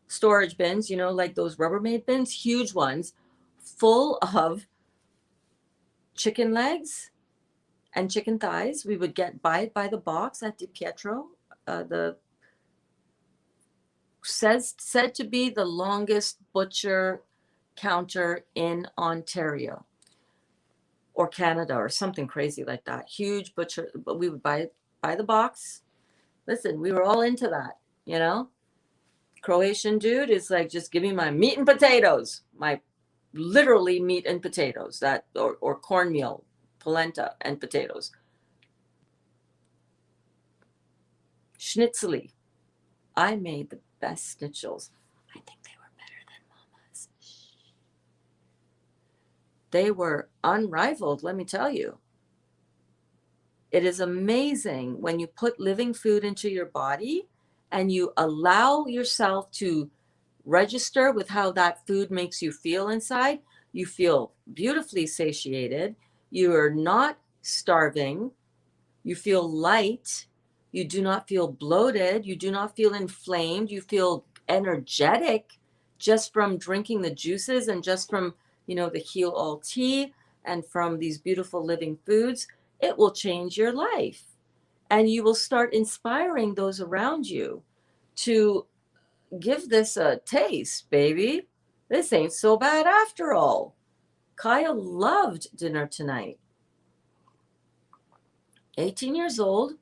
storage bins, like those Rubbermaid bins, huge ones, full of chicken legs and chicken thighs. We would buy it by the box at Di Pietro, said to be the longest butcher counter in Ontario or Canada or something crazy like that. Huge butcher, but we would buy it by the box. Listen, we were all into that, Croatian dude is like, just give me my meat and potatoes, my literally meat and potatoes, that or cornmeal, polenta and potatoes. Schnitzeli. I made the best schnitzels. I think they were better than Mama's. They were unrivaled, let me tell you. It is amazing when you put living food into your body and you allow yourself to register with how that food makes you feel inside. You feel beautifully satiated. You are not starving. You feel light. You do not feel bloated. You do not feel inflamed. You feel energetic just from drinking the juices and just from, the Heal All tea and from these beautiful living foods. It will change your life. And you will start inspiring those around you to give this a taste, baby. This ain't so bad after all. Kyle loved dinner tonight. 18 years old,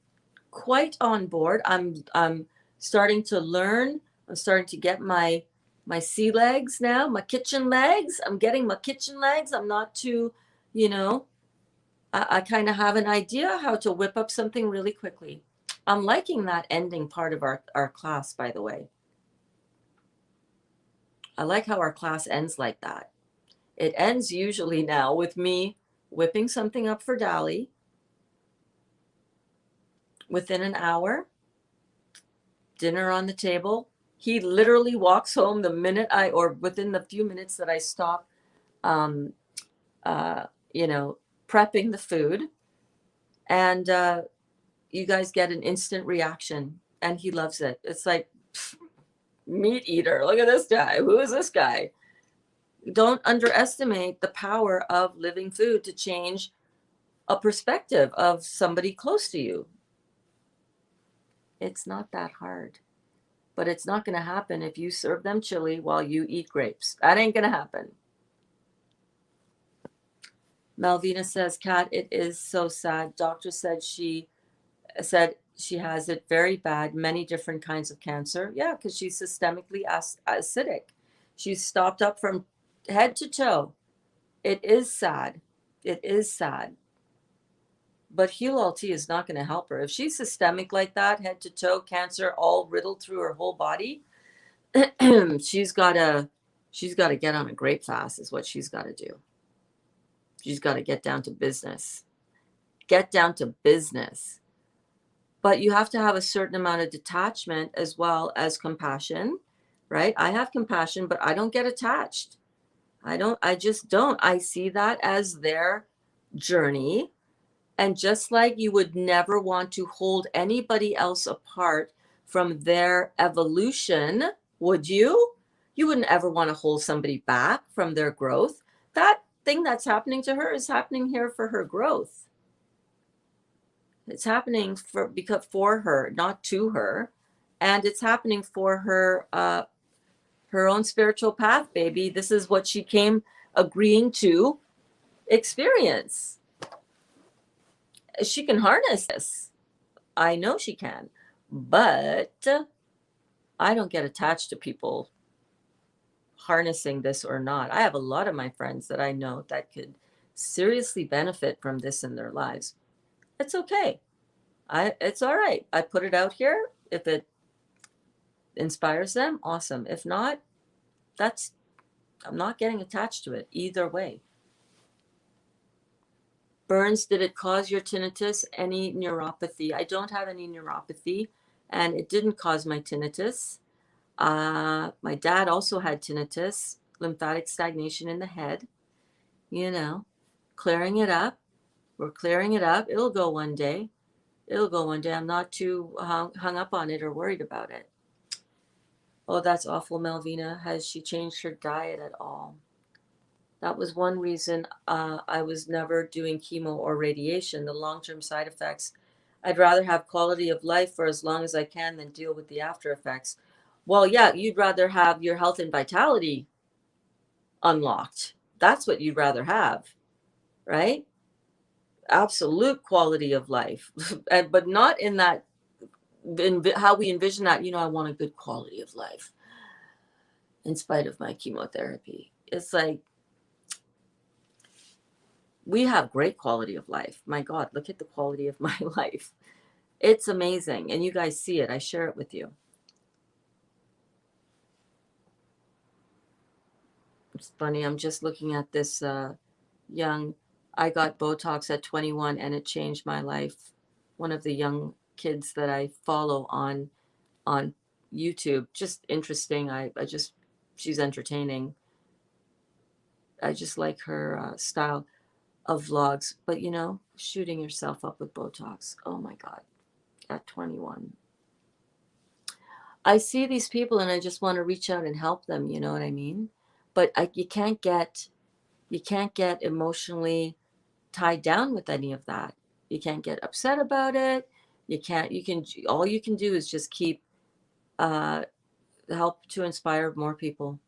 quite on board. I'm starting to learn. I'm starting to get my sea legs now, my kitchen legs. I'm getting my kitchen legs. I'm not too, I kind of have an idea how to whip up something really quickly. I'm liking that ending part of our class, by the way. I like how our class ends like that. It ends usually now with me whipping something up for Dali within an hour, dinner on the table. He literally walks home the minute or within the few minutes that I stop, um, prepping the food. And you guys get an instant reaction and he loves it. It's like, meat eater. Look at this guy. Who is this guy? Don't underestimate the power of living food to change a perspective of somebody close to you. It's not that hard, but it's not going to happen if you serve them chili while you eat grapes. That ain't going to happen. Malvina says, Kat, it is so sad. Doctor said she has it very bad, many different kinds of cancer. Yeah, because she's systemically acidic. She's stopped up from head to toe. It is sad. It is sad. But Heal All tea is not going to help her. If she's systemic like that, head to toe, cancer all riddled through her whole body, she's got to get on a grape fast is what she's got to do. She's got to get down to business. Get down to business. But you have to have a certain amount of detachment as well as compassion, right? I have compassion, but I don't get attached. I just don't. I see that as their journey. And just like you would never want to hold anybody else apart from their evolution, would you? You wouldn't ever want to hold somebody back from their growth. That thing that's happening to her is happening here for her growth. It's happening for her, not to her. And it's happening for her, her own spiritual path, baby. This is what she came agreeing to experience. She can harness this. I know she can. But I don't get attached to people harnessing this or not. I have a lot of my friends that I know that could seriously benefit from this in their lives. It's okay. It's all right. I put it out here. If it inspires them, awesome. If not, I'm not getting attached to it either way. Berns, did it cause your tinnitus? Any neuropathy? I don't have any neuropathy, and it didn't cause my tinnitus. My dad also had tinnitus, lymphatic stagnation in the head. Clearing it up. We're clearing it up. It'll go one day. I'm not too hung up on it or worried about it. Oh, that's awful, Melvina. Has she changed her diet at all? That was one reason I was never doing chemo or radiation, the long-term side effects. I'd rather have quality of life for as long as I can than deal with the after effects. Well, yeah, you'd rather have your health and vitality unlocked. That's what you'd rather have, right? Absolute quality of life, but not in that, in how we envision that, I want a good quality of life in spite of my chemotherapy. It's like, we have great quality of life. My God, look at the quality of my life. It's amazing. And you guys see it. I share it with you. It's funny. I'm just looking at this I got Botox at 21 and it changed my life. One of the young kids that I follow on YouTube. Just interesting. She's entertaining. I just like her style of vlogs, but shooting yourself up with Botox. Oh my God. at 21. I see these people and I just want to reach out and help them, you know what I mean? But you can't get emotionally tied down with any of that. You can't get upset about it. All you can do is just keep help to inspire more people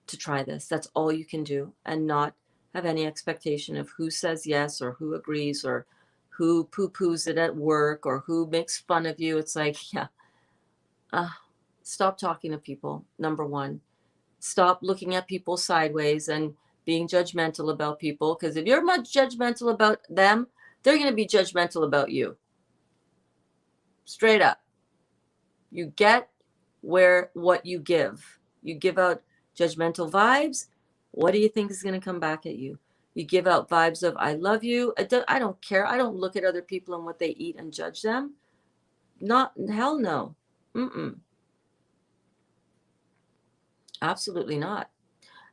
to try this. That's all you can do, and not have any expectation of who says yes or who agrees or who poo-poos it at work or who makes fun of you. It's like, yeah, stop talking to people. Number one, stop looking at people sideways and being judgmental about people, because if you're much judgmental about them, they're going to be judgmental about you. Straight up. You get what you give. You give out judgmental vibes. What do you think is going to come back at you? You give out vibes of I love you. I don't care. I don't look at other people and what they eat and judge them. Not hell no. Mm-mm. Absolutely not.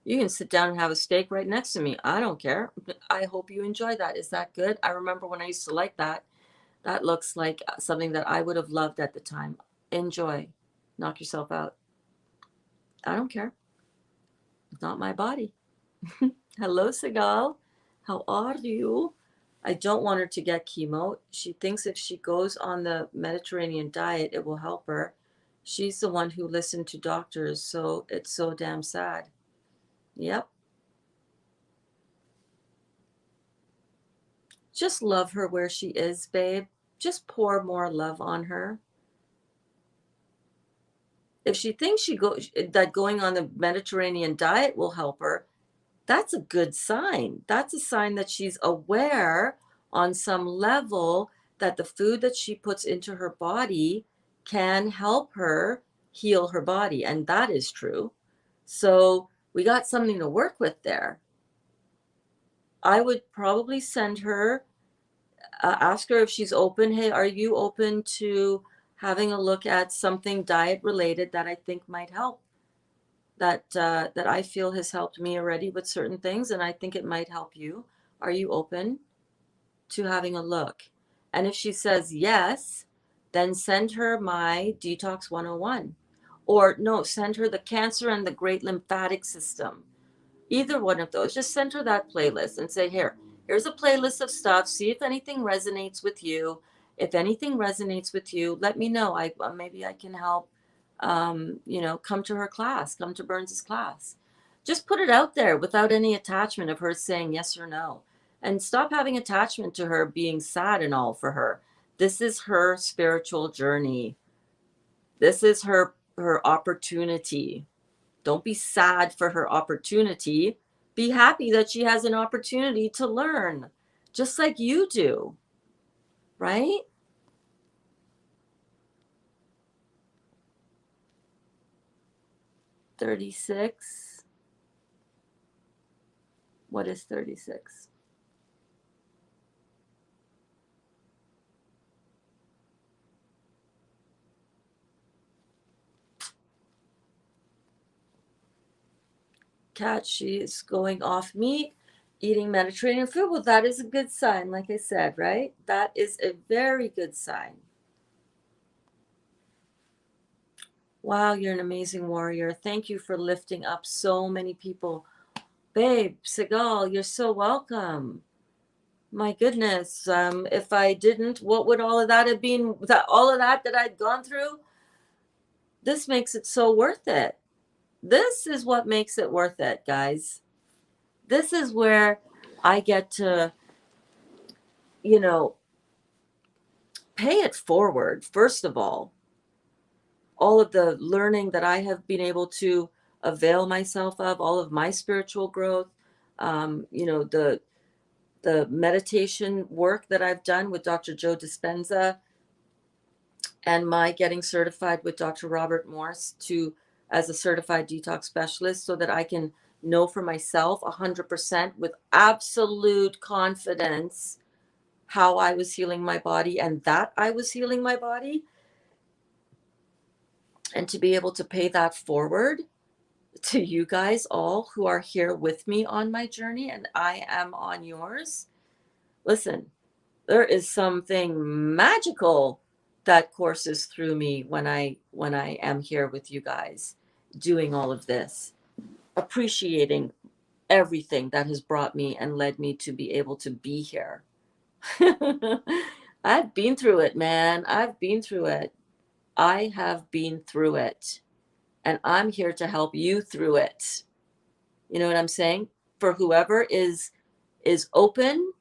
You can sit down and have a steak right next to me. I don't care. I hope you enjoy that. Is that good? I remember when I used to like that. That looks like something that I would have loved at the time. Enjoy. Knock yourself out. I don't care. It's not my body. Hello, Segal. How are you? I don't want her to get chemo. She thinks if she goes on the Mediterranean diet, it will help her. She's the one who listened to doctors, so it's so damn sad. Yep. Just love her where she is, babe. Just pour more love on her. If she thinks that going on the Mediterranean diet will help her, that's a good sign. That's a sign that she's aware on some level that the food that she puts into her body can help her heal her body. And that is true. So we got something to work with there. I would probably send her, ask her if she's open. Hey, are you open to having a look at something diet related that I think might help? That I feel has helped me already with certain things, and I think it might help you. Are you open to having a look? And if she says yes, then send her my Detox 101. Or no, send her the Cancer and the Great Lymphatic System. Either one of those. Just send her that playlist and say, here's a playlist of stuff. See if anything resonates with you. If anything resonates with you, let me know. Maybe I can help. Come to her class, come to Berns's class. Just put it out there without any attachment of her saying yes or no. And stop having attachment to her being sad and all for her. This is her spiritual journey. This is her opportunity. Don't be sad for her opportunity. Be happy that she has an opportunity to learn, just like you do, right? $36. What is 36? Cat, she is going off meat, eating Mediterranean food. Well, that is a good sign, like I said, right? That is a very good sign. Wow, you're an amazing warrior. Thank you for lifting up so many people. Babe, Segal, you're so welcome. My goodness, if I didn't, what would all of that have been? All of that I'd gone through? This makes it so worth it. This is what makes it worth it, guys. This is where I get to, pay it forward, first of all of the learning that I have been able to avail myself of, all of my spiritual growth, the meditation work that I've done with Dr. Joe Dispenza, and my getting certified with Dr. Robert Morse as a certified detox specialist, so that I can know for myself 100% with absolute confidence how I was healing my body and that I was healing my body. And to be able to pay that forward to you guys all who are here with me on my journey, and I am on yours. Listen, there is something magical that courses through me when I am here with you guys doing all of this, appreciating everything that has brought me and led me to be able to be here. I've been through it, man. I've been through it. I have been through it. And I'm here to help you through it. You know what I'm saying? For whoever is open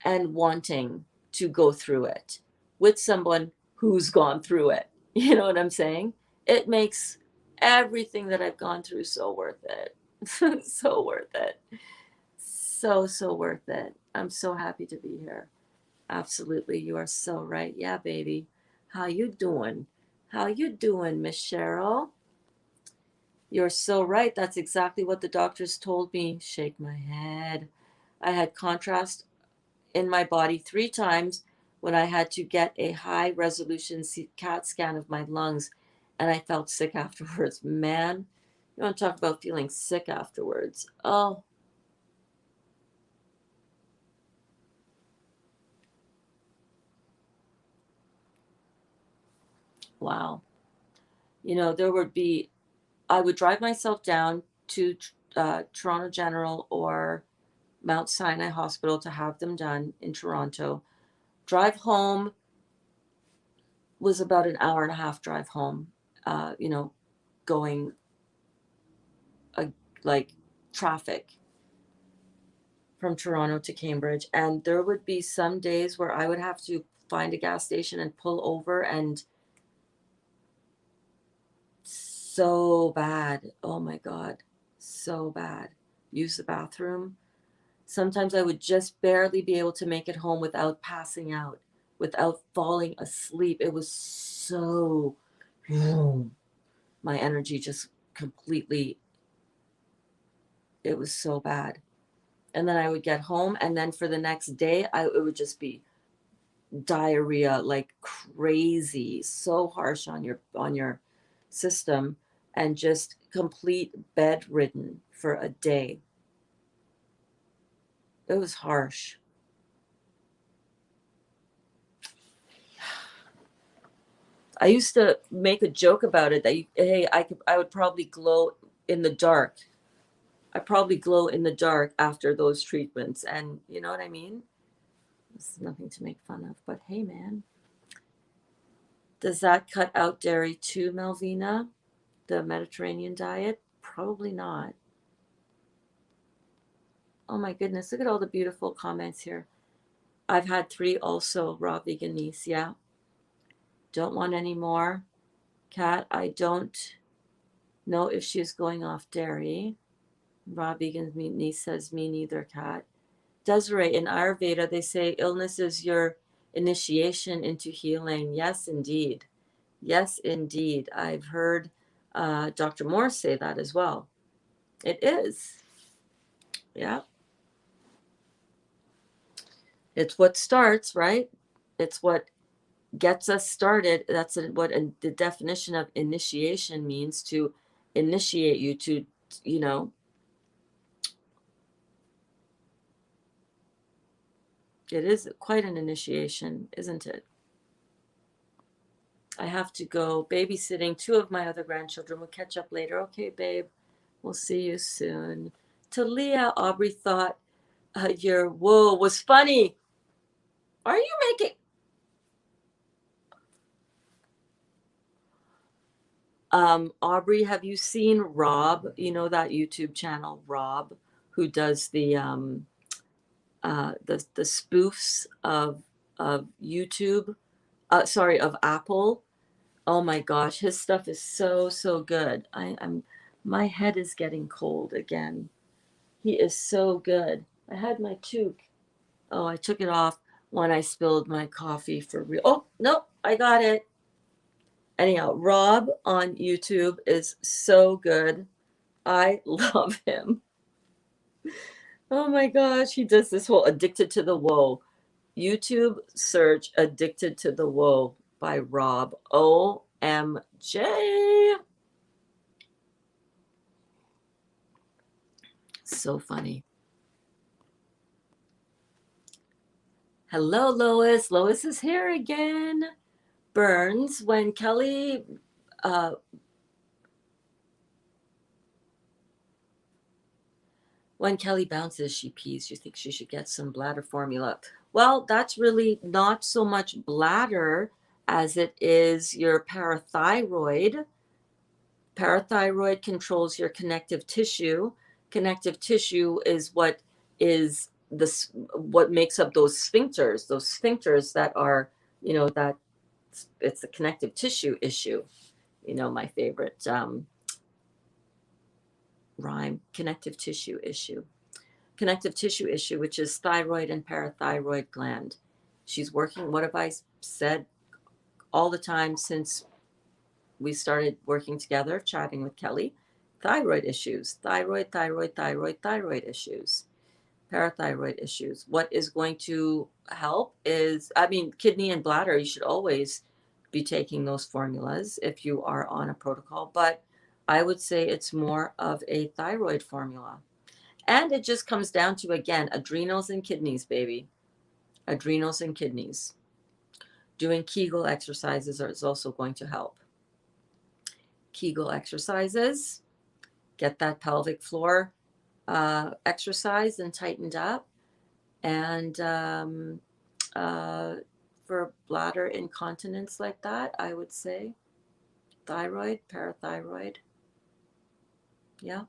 and wanting to go through it with someone who's gone through it. You know what I'm saying? It makes everything that I've gone through so worth it. So worth it. So worth it. I'm so happy to be here. Absolutely. You are so right. Yeah, baby. How you doing? How you doing, Miss Cheryl? You're so right. That's exactly what the doctors told me. Shake my head. I had contrast in my body 3 times when I had to get a high resolution CAT scan of my lungs, and I felt sick afterwards. Man, you want to talk about feeling sick afterwards. Oh, wow. You know, I would drive myself down to Toronto General or Mount Sinai Hospital to have them done in Toronto. Drive home was about an hour and a half drive home, you know, going like traffic from Toronto to Cambridge. And there would be some days where I would have to find a gas station and pull over, and so bad. Oh my God, so bad. Use the bathroom. Sometimes I would just barely be able to make it home without passing out, without falling asleep. It was so, my energy just completely, it was so bad. And then I would get home, and then for the next day, it would just be diarrhea like crazy, so harsh on your system, and just complete bedridden for a day. It was harsh. I used to make a joke about it that hey, I would probably glow in the dark. I probably glow in the dark after those treatments, and you know what I mean? It's nothing to make fun of, but hey, man. Does that cut out dairy too, Melvina? The Mediterranean diet? Probably not. Oh my goodness, look at all the beautiful comments here. I've had 3 also, raw vegan niece. Yeah. Don't want any more. Kat, I don't know if she's going off dairy. Raw vegan niece says, me neither, Kat. Desiree, in Ayurveda, they say illness is your initiation into healing. Yes, indeed. Yes, indeed. I've heard Dr. Morse say that as well. It is. Yeah. It's what starts, right? It's what gets us started. That's what the definition of initiation means, to initiate you to, you know, it is quite an initiation, isn't it? I have to go babysitting 2 of my other grandchildren. We'll catch up later. Okay, babe. We'll see you soon. Talia, Aubrey thought your whoa was funny. Are you making... Aubrey, have you seen Rob? You know that YouTube channel, Rob, who does the spoofs of YouTube, sorry, of Apple. Oh my gosh, his stuff is so good. My head is getting cold again. He is so good. I had my toque. Oh, I took it off when I spilled my coffee for real. Oh, nope, I got it. Anyhow, Rob on YouTube is so good. I love him. Oh my gosh, he does this whole Addicted to the Woe. YouTube search Addicted to the Woe by Rob. OMJ. So funny. Hello, Lois. Lois is here again. Berns, when Kelly bounces, she pees. You think she should get some bladder formula? Well, that's really not so much bladder as it is your parathyroid. Parathyroid controls your connective tissue. Connective tissue is what makes up those sphincters that are, that it's a connective tissue issue. My favorite rhyme, connective tissue issue, which is thyroid and parathyroid gland. She's working. What have I said all the time since we started working together, chatting with Kelly? Thyroid issues, thyroid issues, parathyroid issues. What is going to help is, kidney and bladder, you should always be taking those formulas if you are on a protocol, but I would say it's more of a thyroid formula. And it just comes down to, again, adrenals and kidneys, baby. Adrenals and kidneys. Doing Kegel exercises is also going to help. Kegel exercises, get that pelvic floor exercised and tightened up. And for bladder incontinence like that, I would say thyroid, parathyroid. Yeah.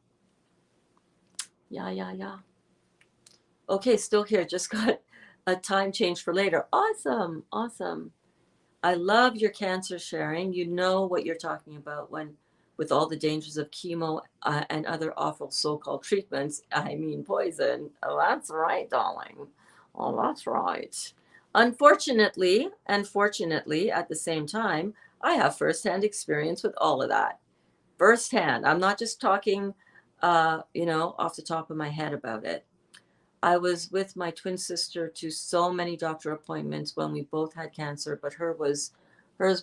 Okay, still here. Just got a time change for later. Awesome. I love your cancer sharing. You know what you're talking about with all the dangers of chemo and other awful so-called treatments. Poison. Oh, that's right, darling. Oh, that's right. Unfortunately, and fortunately, at the same time, I have firsthand experience with all of that. Firsthand. I'm not just talking, off the top of my head about it. I was with my twin sister to so many doctor appointments when we both had cancer, but hers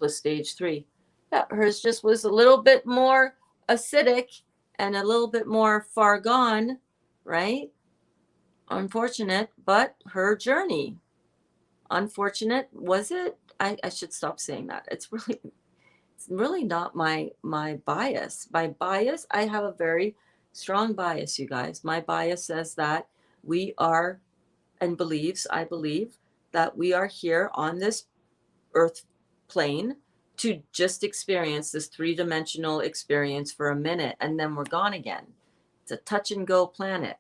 was stage 3. Yeah, hers just was a little bit more acidic and a little bit more far gone, right? Unfortunate, but her journey. Unfortunate, was it? I should stop saying that. It's really not my bias. My bias, I have a very strong bias, you guys. My bias says that we are, and I believe that we are here on this earth plane to just experience this 3-dimensional experience for a minute, and then we're gone again. It's a touch and go planet.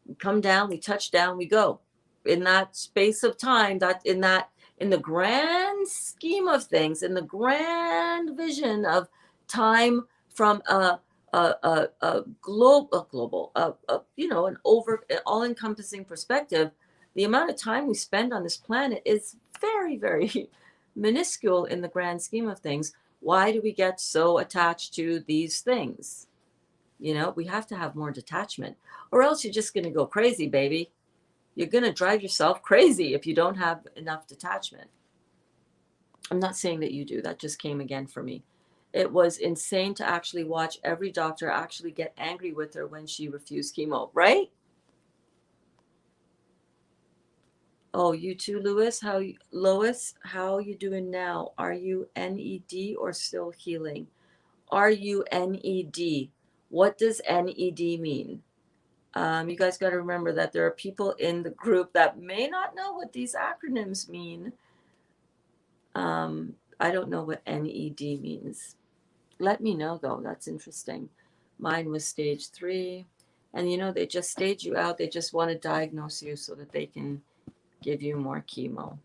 We come down, we touch down, we go. In that space of time, in the grand scheme of things, in the grand vision of time from an all-encompassing perspective, the amount of time we spend on this planet is very, very minuscule in the grand scheme of things. Why do we get so attached to these things? We have to have more detachment, or else you're just going to go crazy, baby. You're going to drive yourself crazy if you don't have enough detachment. I'm not saying that you do. That just came again for me. It was insane to actually watch every doctor actually get angry with her when she refused chemo, right? Oh, you too, Lois, how you doing now? Are you NED or still healing? Are you NED? What does NED mean? You guys got to remember that there are people in the group that may not know what these acronyms mean. I don't know what NED means. Let me know, though. That's interesting. Mine was stage 3. And, they just stage you out. They just want to diagnose you so that they can give you more chemo.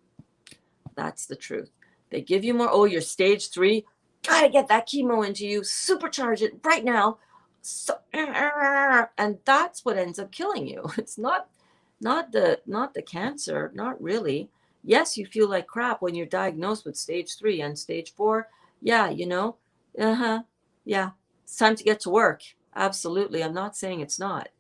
That's the truth. They give you more. Oh, you're stage 3. Got to get that chemo into you. Supercharge it right now. So, and that's what ends up killing you. It's not the cancer, not really. Yes, you feel like crap when you're diagnosed with stage 3 and stage 4. Yeah, yeah, it's time to get to work. Absolutely. I'm not saying it's not,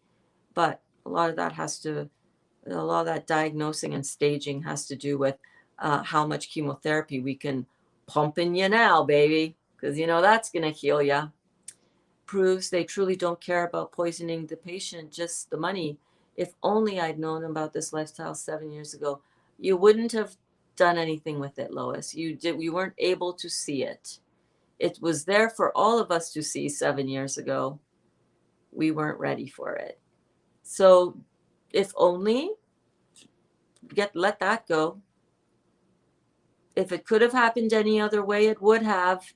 but a lot of that diagnosing and staging has to do with how much chemotherapy we can pump in you now, baby, because that's gonna heal you. Proves they truly don't care about poisoning the patient, just the money. If only I'd known about this lifestyle 7 years ago. You wouldn't have done anything with it, Lois. You weren't able to see it. It was there for all of us to see 7 years ago. We weren't ready for it. So if only let that go. If it could have happened any other way, it would have.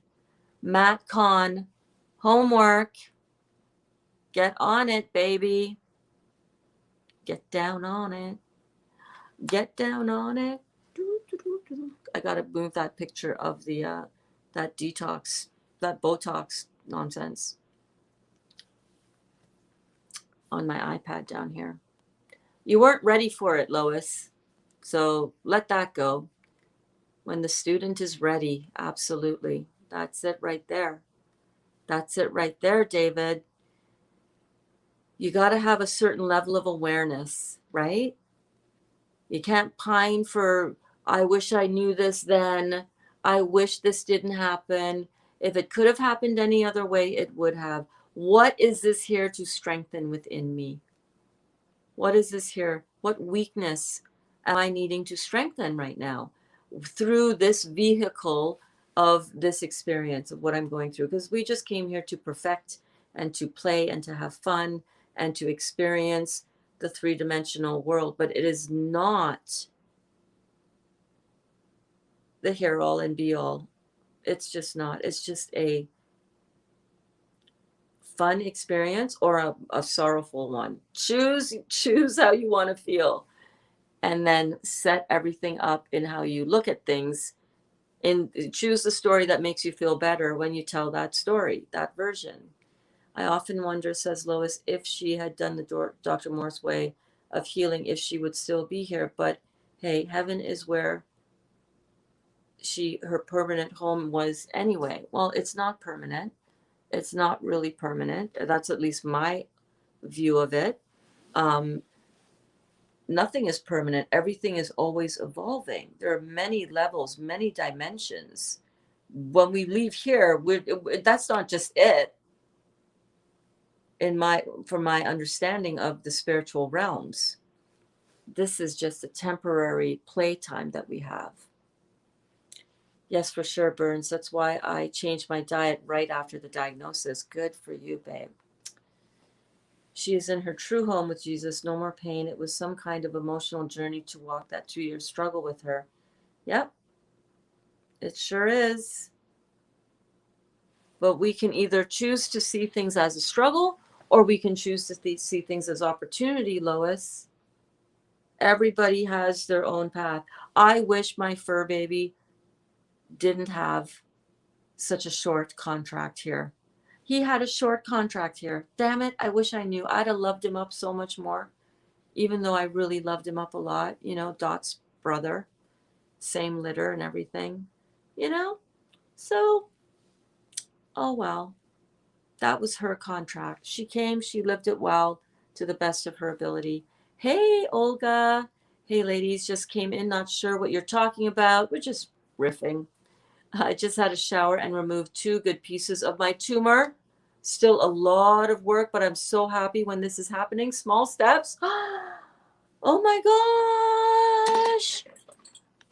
Matt Kahn, homework. Get on it, baby. Get down on it. Get down on it. I gotta move that picture of the that detox, that Botox nonsense on my iPad down here. You weren't ready for it, Lois. So let that go. When the student is ready, absolutely. That's it right there. That's it right there, David. You got to have a certain level of awareness, right? You can't pine for, I wish I knew this then. I wish this didn't happen. If it could have happened any other way, it would have. What is this here to strengthen within me? What is this here? What weakness am I needing to strengthen right now through this vehicle of this experience of what I'm going through? Because we just came here to perfect and to play and to have fun and to experience the three-dimensional world, but it is not the here all and be all. It's just not. It's just a fun experience or a sorrowful one. Choose how you want to feel, and then set everything up in how you look at things. And choose the story that makes you feel better when you tell that story, that version. I often wonder, says Lois, if she had done the Dr. Moore's way of healing, if she would still be here. But hey, heaven is where her permanent home was anyway. Well, it's not permanent. It's not really permanent. That's at least my view of it. Nothing is permanent. Everything is always evolving. There are many levels, many dimensions. When we leave here, that's not just it. From my understanding of the spiritual realms, this is just a temporary playtime that we have. Yes, for sure, Berns. That's why I changed my diet right after the diagnosis. Good for you, babe. She is in her true home with Jesus. No more pain. It was some kind of emotional journey to walk that 2-year struggle with her. Yep, it sure is. But we can either choose to see things as a struggle, or we can choose to see things as opportunity, Lois. Everybody has their own path. I wish my fur baby didn't have such a short contract here. He had a short contract here. Damn it, I wish I knew. I'd have loved him up so much more, even though I really loved him up a lot. You know, Dot's brother, same litter and everything, you know? So, oh well, that was her contract. She came, she lived it well to the best of her ability. Hey, Olga. Hey, ladies, just came in, not sure what you're talking about. We're just riffing. I just had a shower and removed 2 good pieces of my tumor. Still a lot of work, but I'm so happy when this is happening. Small steps. Oh my gosh.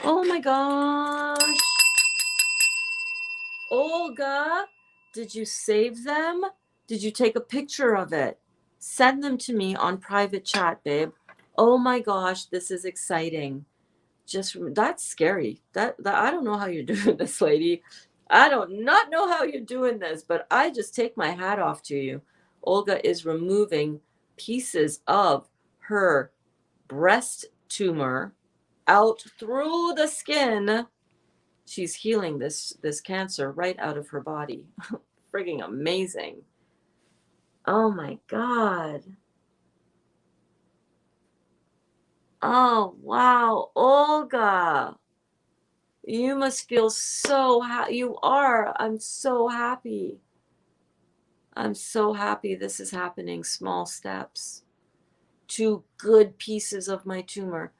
Oh my gosh. Olga, did you save them? Did you take a picture of it? Send them to me on private chat, babe. Oh my gosh, this is exciting. That's scary. That I don't know how you're doing this, lady. I don't not know how you're doing this, but I just take my hat off to you. Olga is removing pieces of her breast tumor out through the skin. She's healing this cancer right out of her body. Frigging amazing. Oh my God. Oh wow, Olga. You must feel so happy. You are. I'm so happy. I'm so happy this is happening. Small steps. 2 good pieces of my tumor.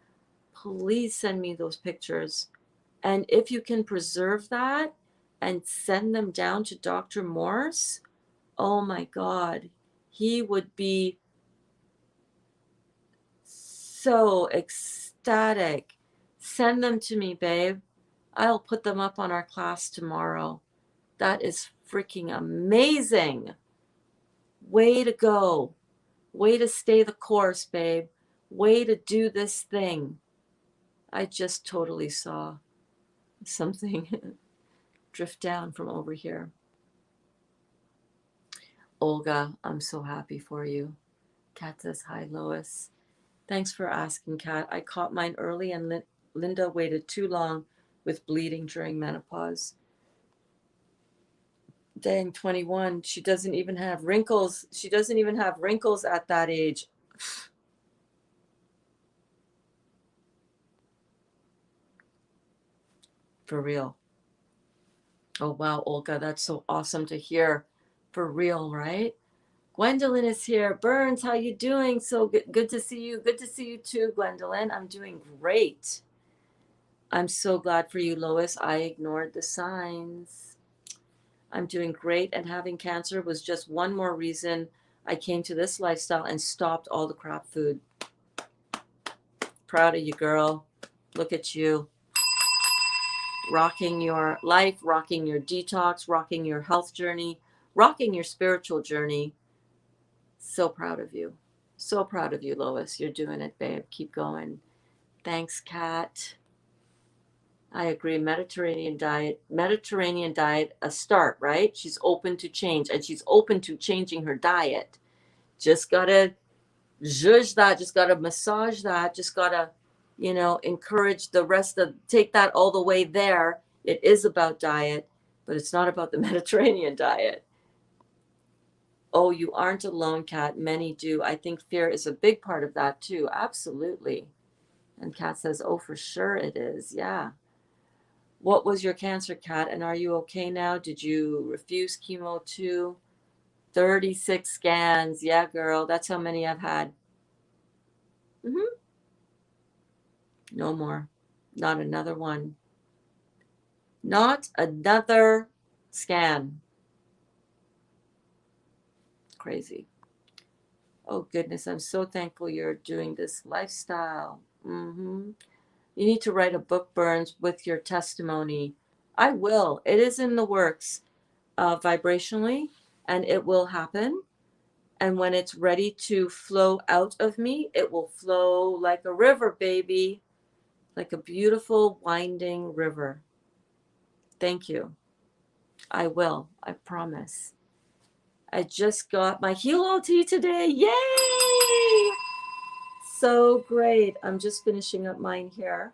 Please send me those pictures. And if you can preserve that and send them down to Dr. Morse, oh my God, he would be so ecstatic Send them to me, babe. I'll put them up on our class tomorrow. That is freaking amazing. Way to go. Way to stay the course, babe. Way to do this thing. I just totally saw something drift down from over here. Olga, I'm so happy for you. Kat says, hi, Lois. Thanks for asking, Kat. I caught mine early and Linda waited too long with bleeding during menopause. Dang, 21. She doesn't even have wrinkles. She doesn't even have wrinkles at that age. For real. Oh, wow, Olga, that's so awesome to hear. For real, right? Gwendolyn is here. Berns, how you doing? So good to see you. Good to see you too, Gwendolyn. I'm doing great. I'm so glad for you, Lois. I ignored the signs. I'm doing great, and having cancer was just one more reason I came to this lifestyle and stopped all the crap food. Proud of you, girl. Look at you. Rocking your life, rocking your detox, rocking your health journey, rocking your spiritual journey. So proud of you. So proud of you, Lois. You're doing it, babe. Keep going. Thanks, Kat. I agree. Mediterranean diet, a start, right? She's open to change, and she's open to changing her diet. Just gotta zhuzh that, just gotta massage that, just gotta, encourage the rest of, take that all the way there. It is about diet, but it's not about the Mediterranean diet. Oh, you aren't alone, Kat. Many do. I think fear is a big part of that too. Absolutely. And Kat says, oh, for sure it is. Yeah. What was your cancer, Kat? And are you okay now? Did you refuse chemo too? 36 scans. Yeah, girl. That's how many I've had. No more. Not another one. Not another scan. Crazy. Oh, goodness. I'm so thankful you're doing this lifestyle. You need to write a book, Berns, with your testimony. I will. It is in the works vibrationally, and it will happen. And when it's ready to flow out of me, it will flow like a river, baby. Like a beautiful winding river. Thank you. I will. I promise. I just got my Helo tea today. Yay! So great. I'm just finishing up mine here.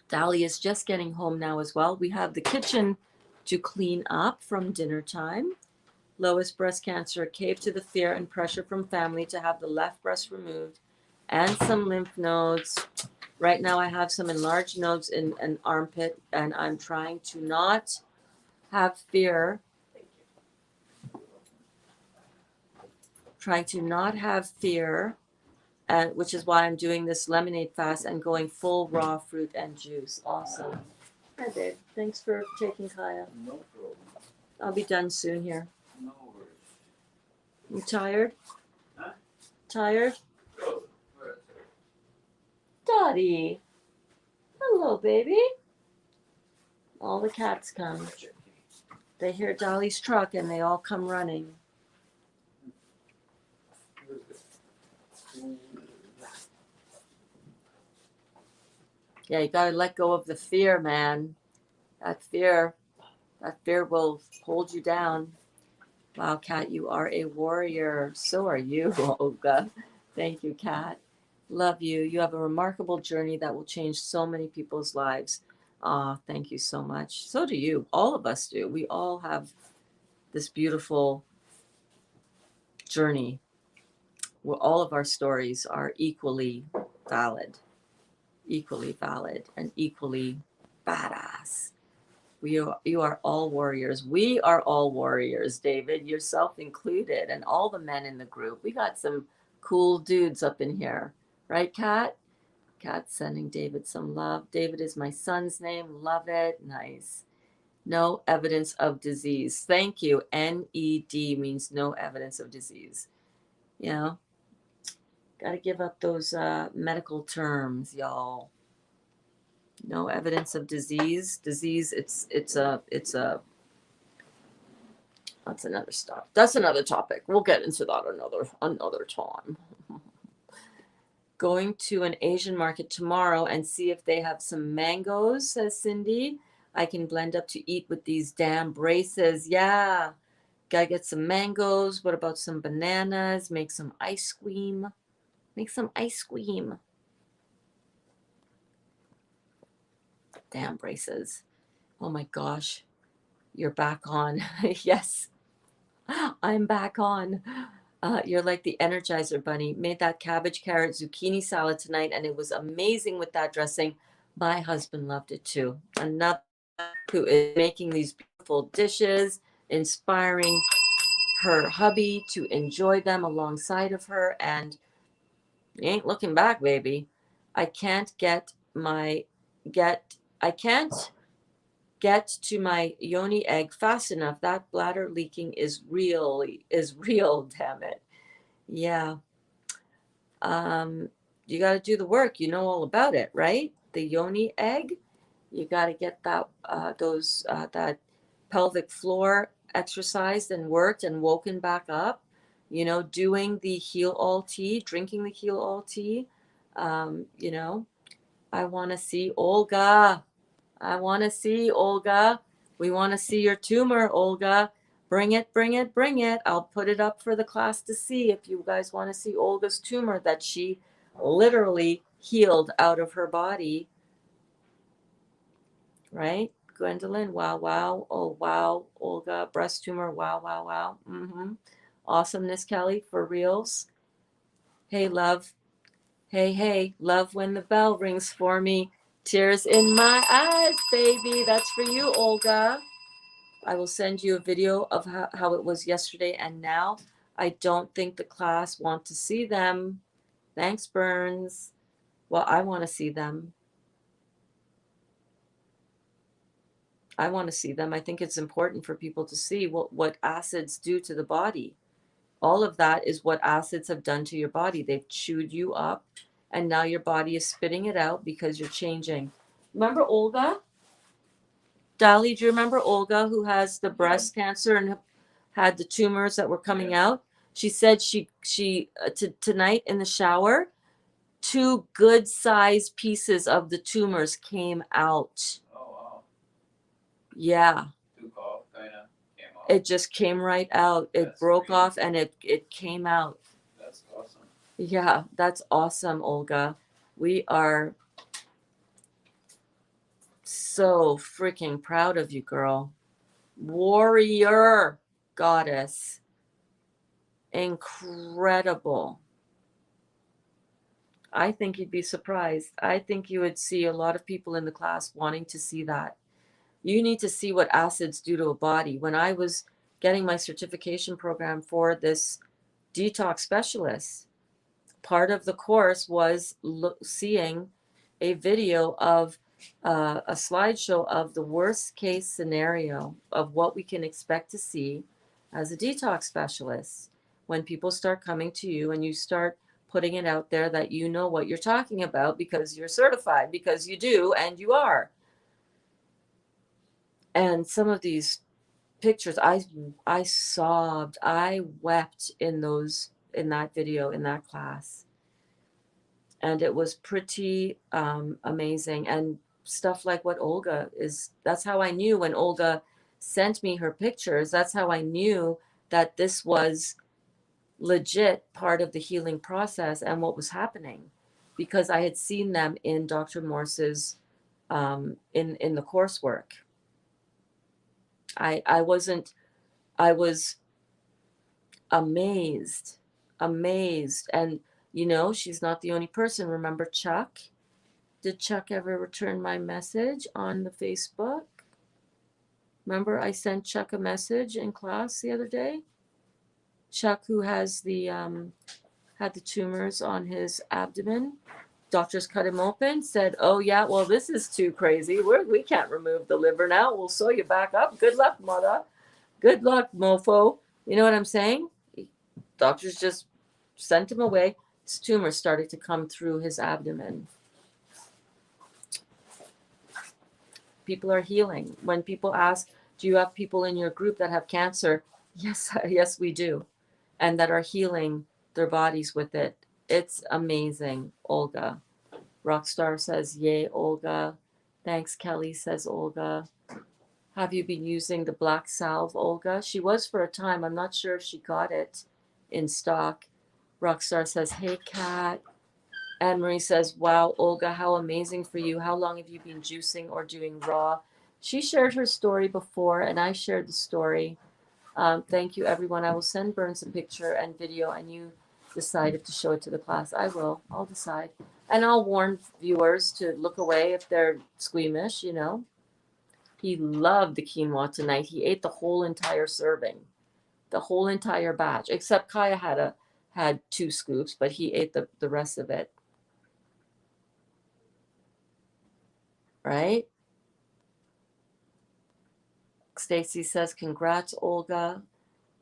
Dali is just getting home now as well. We have the kitchen to clean up from dinner time. Lois, breast cancer, cave to the fear and pressure from family to have the left breast removed and some lymph nodes. Right now I have some enlarged nodes in an armpit, and I'm trying to not have fear. Which is why I'm doing this lemonade fast and going full raw fruit and juice. Awesome. Hi, babe. Thanks for taking Kaya. No problem. I'll be done soon here. No worries. You tired? Huh? Tired? Oh, where is it? Dottie. Hello, baby. All the cats come. They hear Dolly's truck and they all come running. Where is it? Yeah, you gotta let go of the fear, man. That fear will hold you down. Wow, Kat, you are a warrior. So are you, Olga. Thank you, Kat. Love you. You have a remarkable journey that will change so many people's lives. Thank you so much. So do you. All of us do. We all have this beautiful journey where all of our stories are equally valid and equally badass. You are all warriors. We are all warriors, David, yourself included, and all the men in the group. We got some cool dudes up in here. Right, Kat? Kat's sending David some love. David is my son's name. Love it. Nice. No evidence of disease. Thank you. NED means no evidence of disease. You know, Got to give up those medical terms, y'all. No evidence of disease. Disease, it's a that's another stuff. That's another topic. We'll get into that another time. Going to an Asian market tomorrow and see if they have some mangoes, says Cindy. I can blend up to eat with these damn braces. Yeah. Gotta get some mangoes. What about some bananas? Make some ice cream. Make some ice cream. Damn braces. Oh my gosh. You're back on. Yes. I'm back on. You're like the Energizer Bunny. Made that cabbage, carrot, zucchini salad tonight, and it was amazing with that dressing. My husband loved it too. Another who is making these beautiful dishes, inspiring her hubby to enjoy them alongside of her, and you ain't looking back, baby. I can't get to my yoni egg fast enough. That bladder leaking is real, damn it. Yeah. You got to do the work. You know all about it, right? The yoni egg. You got to get that pelvic floor exercised and worked and woken back up. You know, doing the heal all tea, drinking the heal all tea. You know, I want to see Olga. I want to see Olga. We want to see your tumor, Olga. Bring it, bring it, bring it. I'll put it up for the class to see if you guys want to see Olga's tumor that she literally healed out of her body. Right? Gwendolyn, wow, wow. Oh, wow. Olga, breast tumor, wow, wow, wow. Awesomeness, Kelly, for reals. Hey, love. Hey, love when the bell rings for me. Tears in my eyes, baby. That's for you, Olga. I will send you a video of how it was yesterday and now. I don't think the class want to see them. Thanks, Berns. Well, I want to see them. I want to see them. I think it's important for people to see what acids do to the body. All of that is what acids have done to your body. They've chewed you up, and now your body is spitting it out because you're changing. Remember Olga? Dali, do you remember Olga who has the breast cancer and had the tumors that were coming out? She said tonight in the shower, 2 good sized pieces of the tumors came out. Oh, wow. Yeah. Took off, kind of came off. It just came right out. It That's broke great. off and it came out. That's awesome. Yeah, that's awesome, Olga. We are so freaking proud of you, girl. Warrior goddess. Incredible. I think you'd be surprised. I think you would see a lot of people in the class wanting to see that. You need to see what acids do to a body. When I was getting my certification program for this detox specialist, part of the course was seeing a video of a slideshow of the worst case scenario of what we can expect to see as a detox specialist when people start coming to you and you start putting it out there that you know what you're talking about because you're certified, because you do and you are. And some of these pictures, I sobbed, I wept in that video, in that class. And it was pretty amazing. And stuff like what Olga is, that's how I knew when Olga sent me her pictures, that's how I knew that this was legit part of the healing process and what was happening, because I had seen them in Dr. Morse's in the coursework. I was amazed. And she's not the only person. Remember Chuck? Did Chuck ever return my message on the Facebook? Remember I sent Chuck a message in class the other day? Chuck, who has had the tumors on his abdomen. Doctors cut him open, said, oh yeah, well, this is too crazy. We can't remove the liver now. We'll sew you back up. Good luck, mother. Good luck, mofo. You know what I'm saying? Doctors just sent him away. This tumor started to come through his abdomen. People are healing. When people ask, do you have people in your group that have cancer? Yes, yes, we do. And that are healing their bodies with it. It's amazing, Olga. Rockstar says, yay, Olga. Thanks, Kelly, says Olga. Have you been using the black salve, Olga? She was for a time. I'm not sure if she got it in stock. Rockstar says, hey, Kat. Anne Marie says, wow, Olga, how amazing for you. How long have you been juicing or doing raw? She shared her story before, and I shared the story. Thank you, everyone. I will send Berns a picture and video, and you decide if to show it to the class. I will. I'll decide. And I'll warn viewers to look away if they're squeamish, you know. He loved the quinoa tonight. He ate the whole entire serving, the whole entire batch, except Kaya had 2 scoops, but he ate the rest of it. Right? Stacy says, congrats, Olga.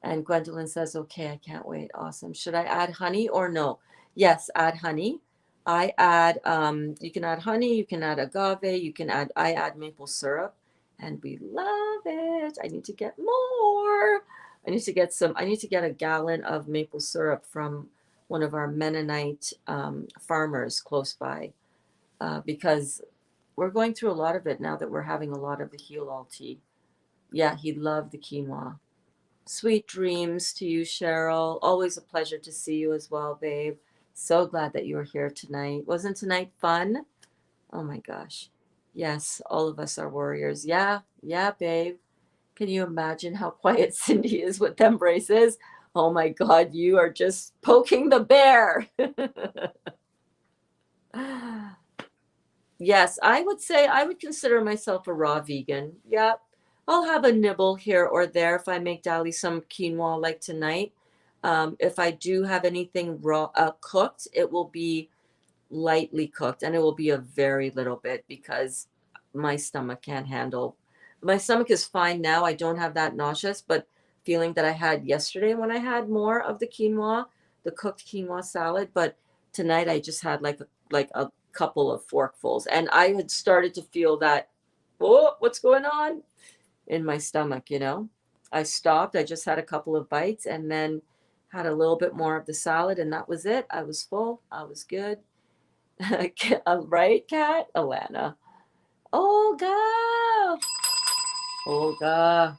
And Gwendolyn says, okay, I can't wait. Awesome. Should I add honey or no? Yes, add honey. I add, you can add honey, you can add agave, I add maple syrup, and we love it. I need to get more. I need to get a gallon of maple syrup from one of our Mennonite farmers close by, because we're going through a lot of it now that we're having a lot of the heal all tea. Yeah, he loved the quinoa. Sweet dreams to you, Cheryl. Always a pleasure to see you as well, babe. So glad that you were here tonight. Wasn't tonight fun? Oh my gosh. Yes, all of us are warriors. Yeah, babe. Can you imagine how quiet Cindy is with them braces? Oh my God, you are just poking the bear. Yes, I would say I would consider myself a raw vegan. Yep. I'll have a nibble here or there if I make Dali some quinoa like tonight. If I do have anything raw cooked, it will be lightly cooked, and it will be a very little bit because my stomach can't handle. My stomach is fine now. I don't have that nauseous, but feeling that I had yesterday when I had more of the quinoa, the cooked quinoa salad. But tonight I just had like a couple of forkfuls, and I had started to feel that, oh, what's going on in my stomach, you know? I stopped. I just had a couple of bites and then had a little bit more of the salad, and that was it. I was full. I was good. Right, Kat? Alana. Olga. Olga.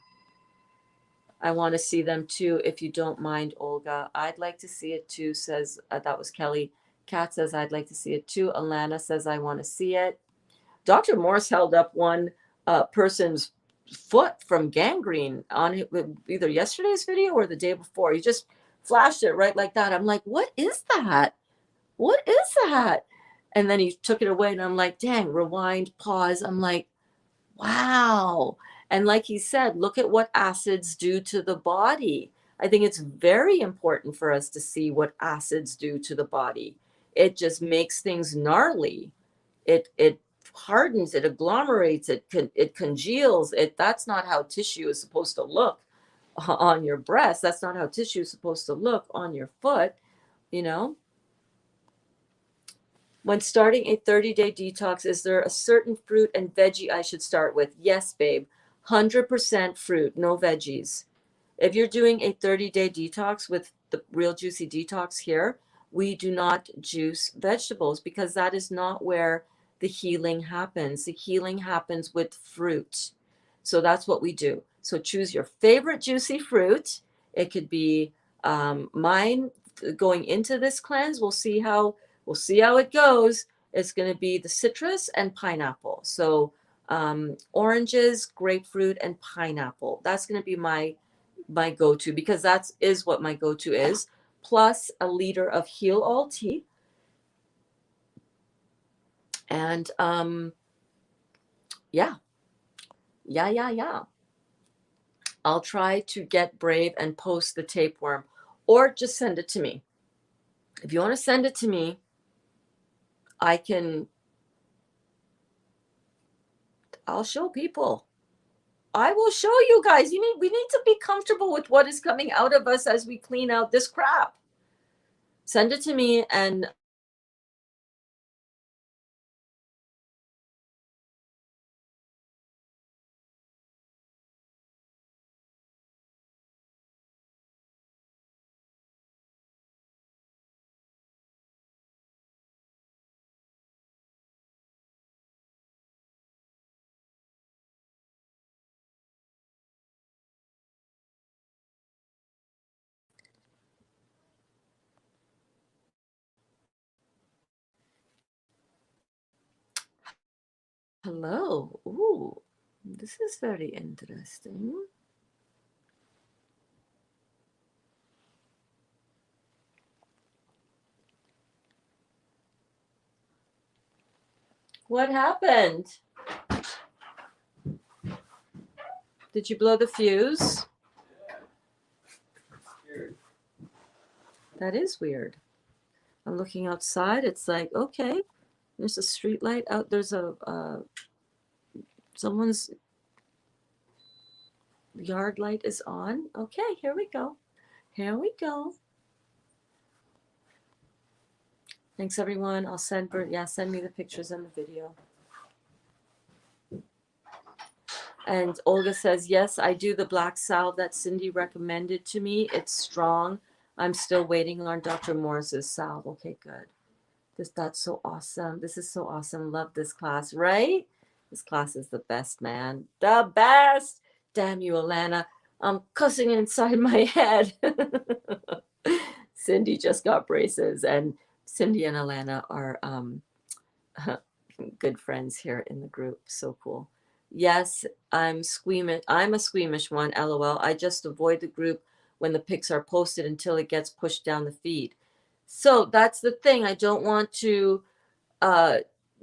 I want to see them too, if you don't mind, Olga. I'd like to see it too, says, that was Kelly. Kat says, I'd like to see it too. Alana says, I want to see it. Dr. Morse held up one person's foot from gangrene on either yesterday's video or the day before. He just flashed it right like that. I'm like, what is that? What is that? And then he took it away, and I'm like, dang, rewind, pause. I'm like, wow. And like he said, look at what acids do to the body. I think it's very important for us to see what acids do to the body. It just makes things gnarly. It hardens, it agglomerates, it congeals. That's not how tissue is supposed to look on your breast. That's not how tissue is supposed to look on your foot, you know? When starting a 30-day detox, is there a certain fruit and veggie I should start with? Yes, babe. 100% fruit, no veggies. If you're doing a 30-day detox with the Real Juicy Detox here, we do not juice vegetables because that is not where the healing happens. The healing happens with fruit. So that's what we do. So choose your favorite juicy fruit. It could be mine going into this cleanse. We'll see how it goes. It's going to be the citrus and pineapple. So oranges, grapefruit, and pineapple. That's going to be my go-to, because that is what my go-to is. Plus a liter of Heal All tea. And yeah. I'll try to get brave and post the tapeworm, or just send it to me. If you want to send it to me, I'll show people. I will show you guys. We need to be comfortable with what is coming out of us as we clean out this crap. Send it to me, and hello. Ooh, this is very interesting. What happened? Did you blow the fuse? Weird. That is weird. I'm looking outside. It's like, okay, there's a street light out. There's a someone's yard light is on. Okay, here we go. Here we go. Thanks, everyone. I'll send send me the pictures and the video. And Olga says, yes, I do the black salve that Cindy recommended to me. It's strong. I'm still waiting on Dr. Morris's salve. Okay, good. That's so awesome. This is so awesome. Love this class, right? This class is the best, man. The best. Damn you, Alana. I'm cussing inside my head. Cindy just got braces, and Cindy and Alana are good friends here in the group. So cool. Yes, I'm squeamish. I'm a squeamish one, LOL. I just avoid the group when the pics are posted until it gets pushed down the feed. So that's the thing. I don't want to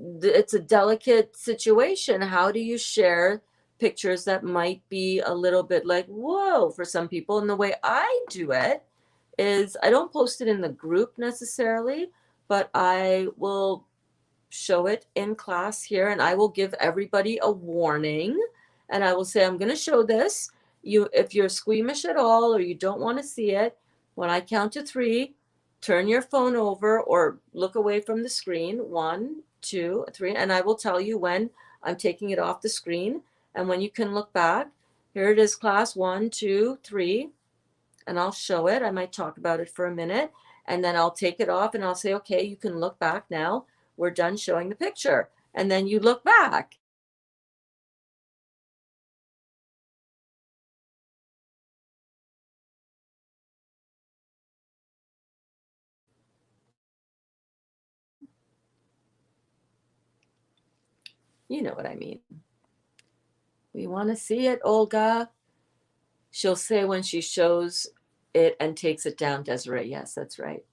it's a delicate situation. How do you share pictures that might be a little bit like, whoa, for some people? And the way I do it is I don't post it in the group necessarily, but I will show it in class here, and I will give everybody a warning, and I will say, I'm going to show this. If you're squeamish at all or you don't want to see it, when I count to 3, turn your phone over or look away from the screen. 1, 2, 3, and I will tell you when I'm taking it off the screen and when you can look back. Here it is, class 1, 2, 3, and I'll show it. I might talk about it for a minute, and then I'll take it off and I'll say, okay, you can look back now. We're done showing the picture. And then you look back. You know what I mean. We want to see it, Olga. She'll say when she shows it and takes it down, Desiree. Yes, that's right.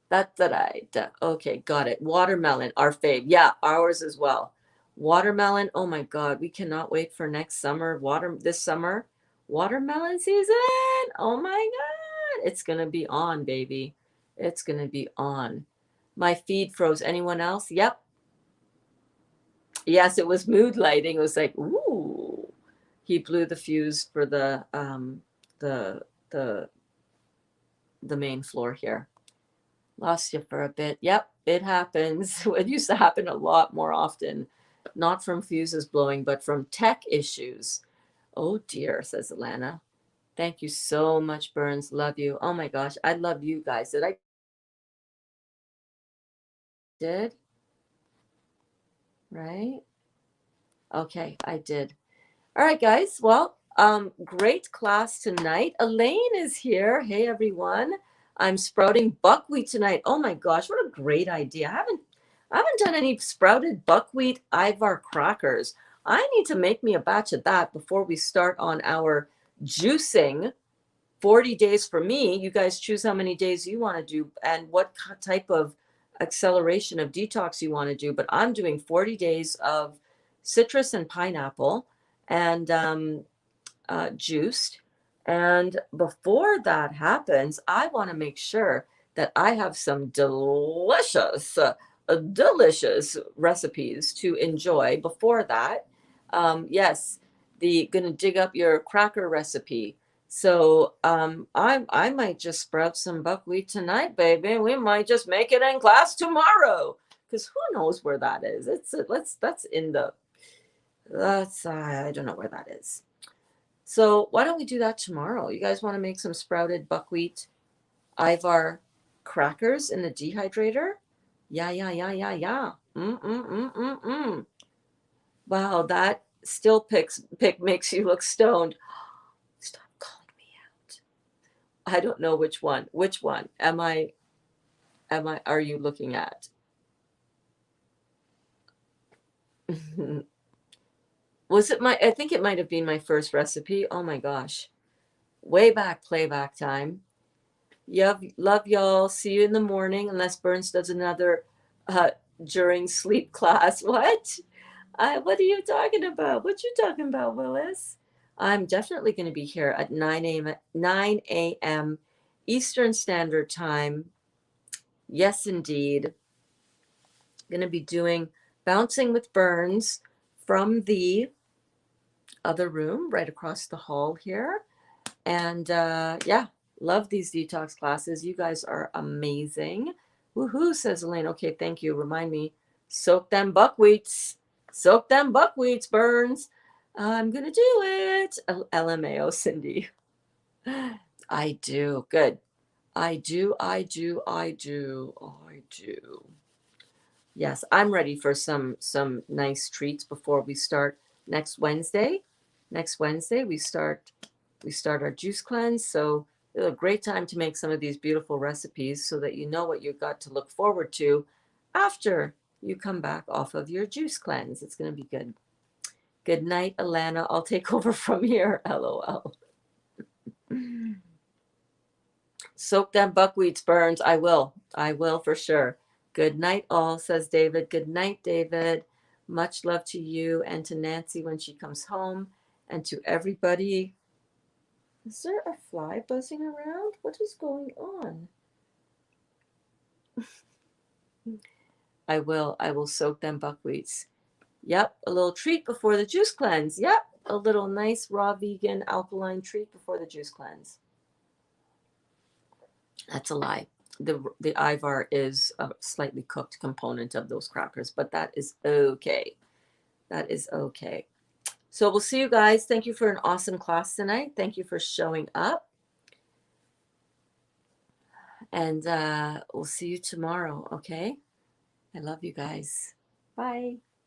That's right. Okay, got it. Watermelon, our fave. Yeah, ours as well. Watermelon. Oh my God, we cannot wait for next summer. This summer, watermelon season. Oh my God, it's gonna be on, baby. It's gonna be on. My feed froze. Anyone else? Yep. Yes, it was mood lighting. It was like, ooh. He blew the fuse for the the the main floor here. Lost you for a bit. Yep, it happens. It used to happen a lot more often. Not from fuses blowing, but from tech issues. Oh dear, says Alana. Thank you so much, Berns. Love you. Oh my gosh, I love you guys. Did I? Did? Right? Okay, I did. All right, guys. Well, great class tonight. Elaine is here. Hey, everyone. I'm sprouting buckwheat tonight. Oh my gosh, what a great idea. I haven't done any sprouted buckwheat Ivar crackers. I need to make me a batch of that before we start on our juicing. 40 days for me. You guys choose how many days you want to do and what type of acceleration of detox you want to do. But I'm doing 40 days of citrus and pineapple and juiced. And before that happens, I want to make sure that I have some delicious recipes to enjoy before that. Yes, the gonna dig up your cracker recipe. So I might just sprout some buckwheat tonight, baby. We might just make it in class tomorrow, because who knows where that is? That's in the that's I don't know where that is. So why don't we do that tomorrow? You guys want to make some sprouted buckwheat Ivar crackers in the dehydrator? Yeah, yeah, yeah, yeah, yeah. Wow, that still pick makes you look stoned. Stop calling me out. I don't know which one. Which one are you looking at? Was it I think it might have been my first recipe. Oh my gosh. Way back playback time. Yep, love y'all. See you in the morning, unless Burns does another uh, during sleep class. What? What are you talking about? What you talking about, Willis? I'm definitely going to be here at 9 a.m. Eastern Standard Time. Yes, indeed. Going to be doing Bouncing with Berns from the other room right across the hall here. And yeah, love these detox classes. You guys are amazing. Woohoo, says Elaine. Okay, thank you. Remind me, soak them buckwheats. Soak them buckwheats, Burns. I'm going to do it. LMAO, Cindy. I do. Good. I do. Yes, I'm ready for some nice treats before we start next Wednesday. Next Wednesday we start our juice cleanse. So it's a great time to make some of these beautiful recipes so that you know what you've got to look forward to after you come back off of your juice cleanse. It's going to be good. Good night, Alana. I'll take over from here. LOL. Soak them buckwheats, Burns. I will for sure. Good night, all, says David. Good night, David. Much love to you and to Nancy when she comes home, and to everybody. Is there a fly buzzing around? What is going on? I will soak them buckwheats. Yep, a little treat before the juice cleanse. Yep, a little nice raw vegan alkaline treat before the juice cleanse. That's a lie. The Ivar is a slightly cooked component of those crackers, but that is okay. That is okay. So we'll see you guys. Thank you for an awesome class tonight. Thank you for showing up. And we'll see you tomorrow, okay? I love you guys. Bye.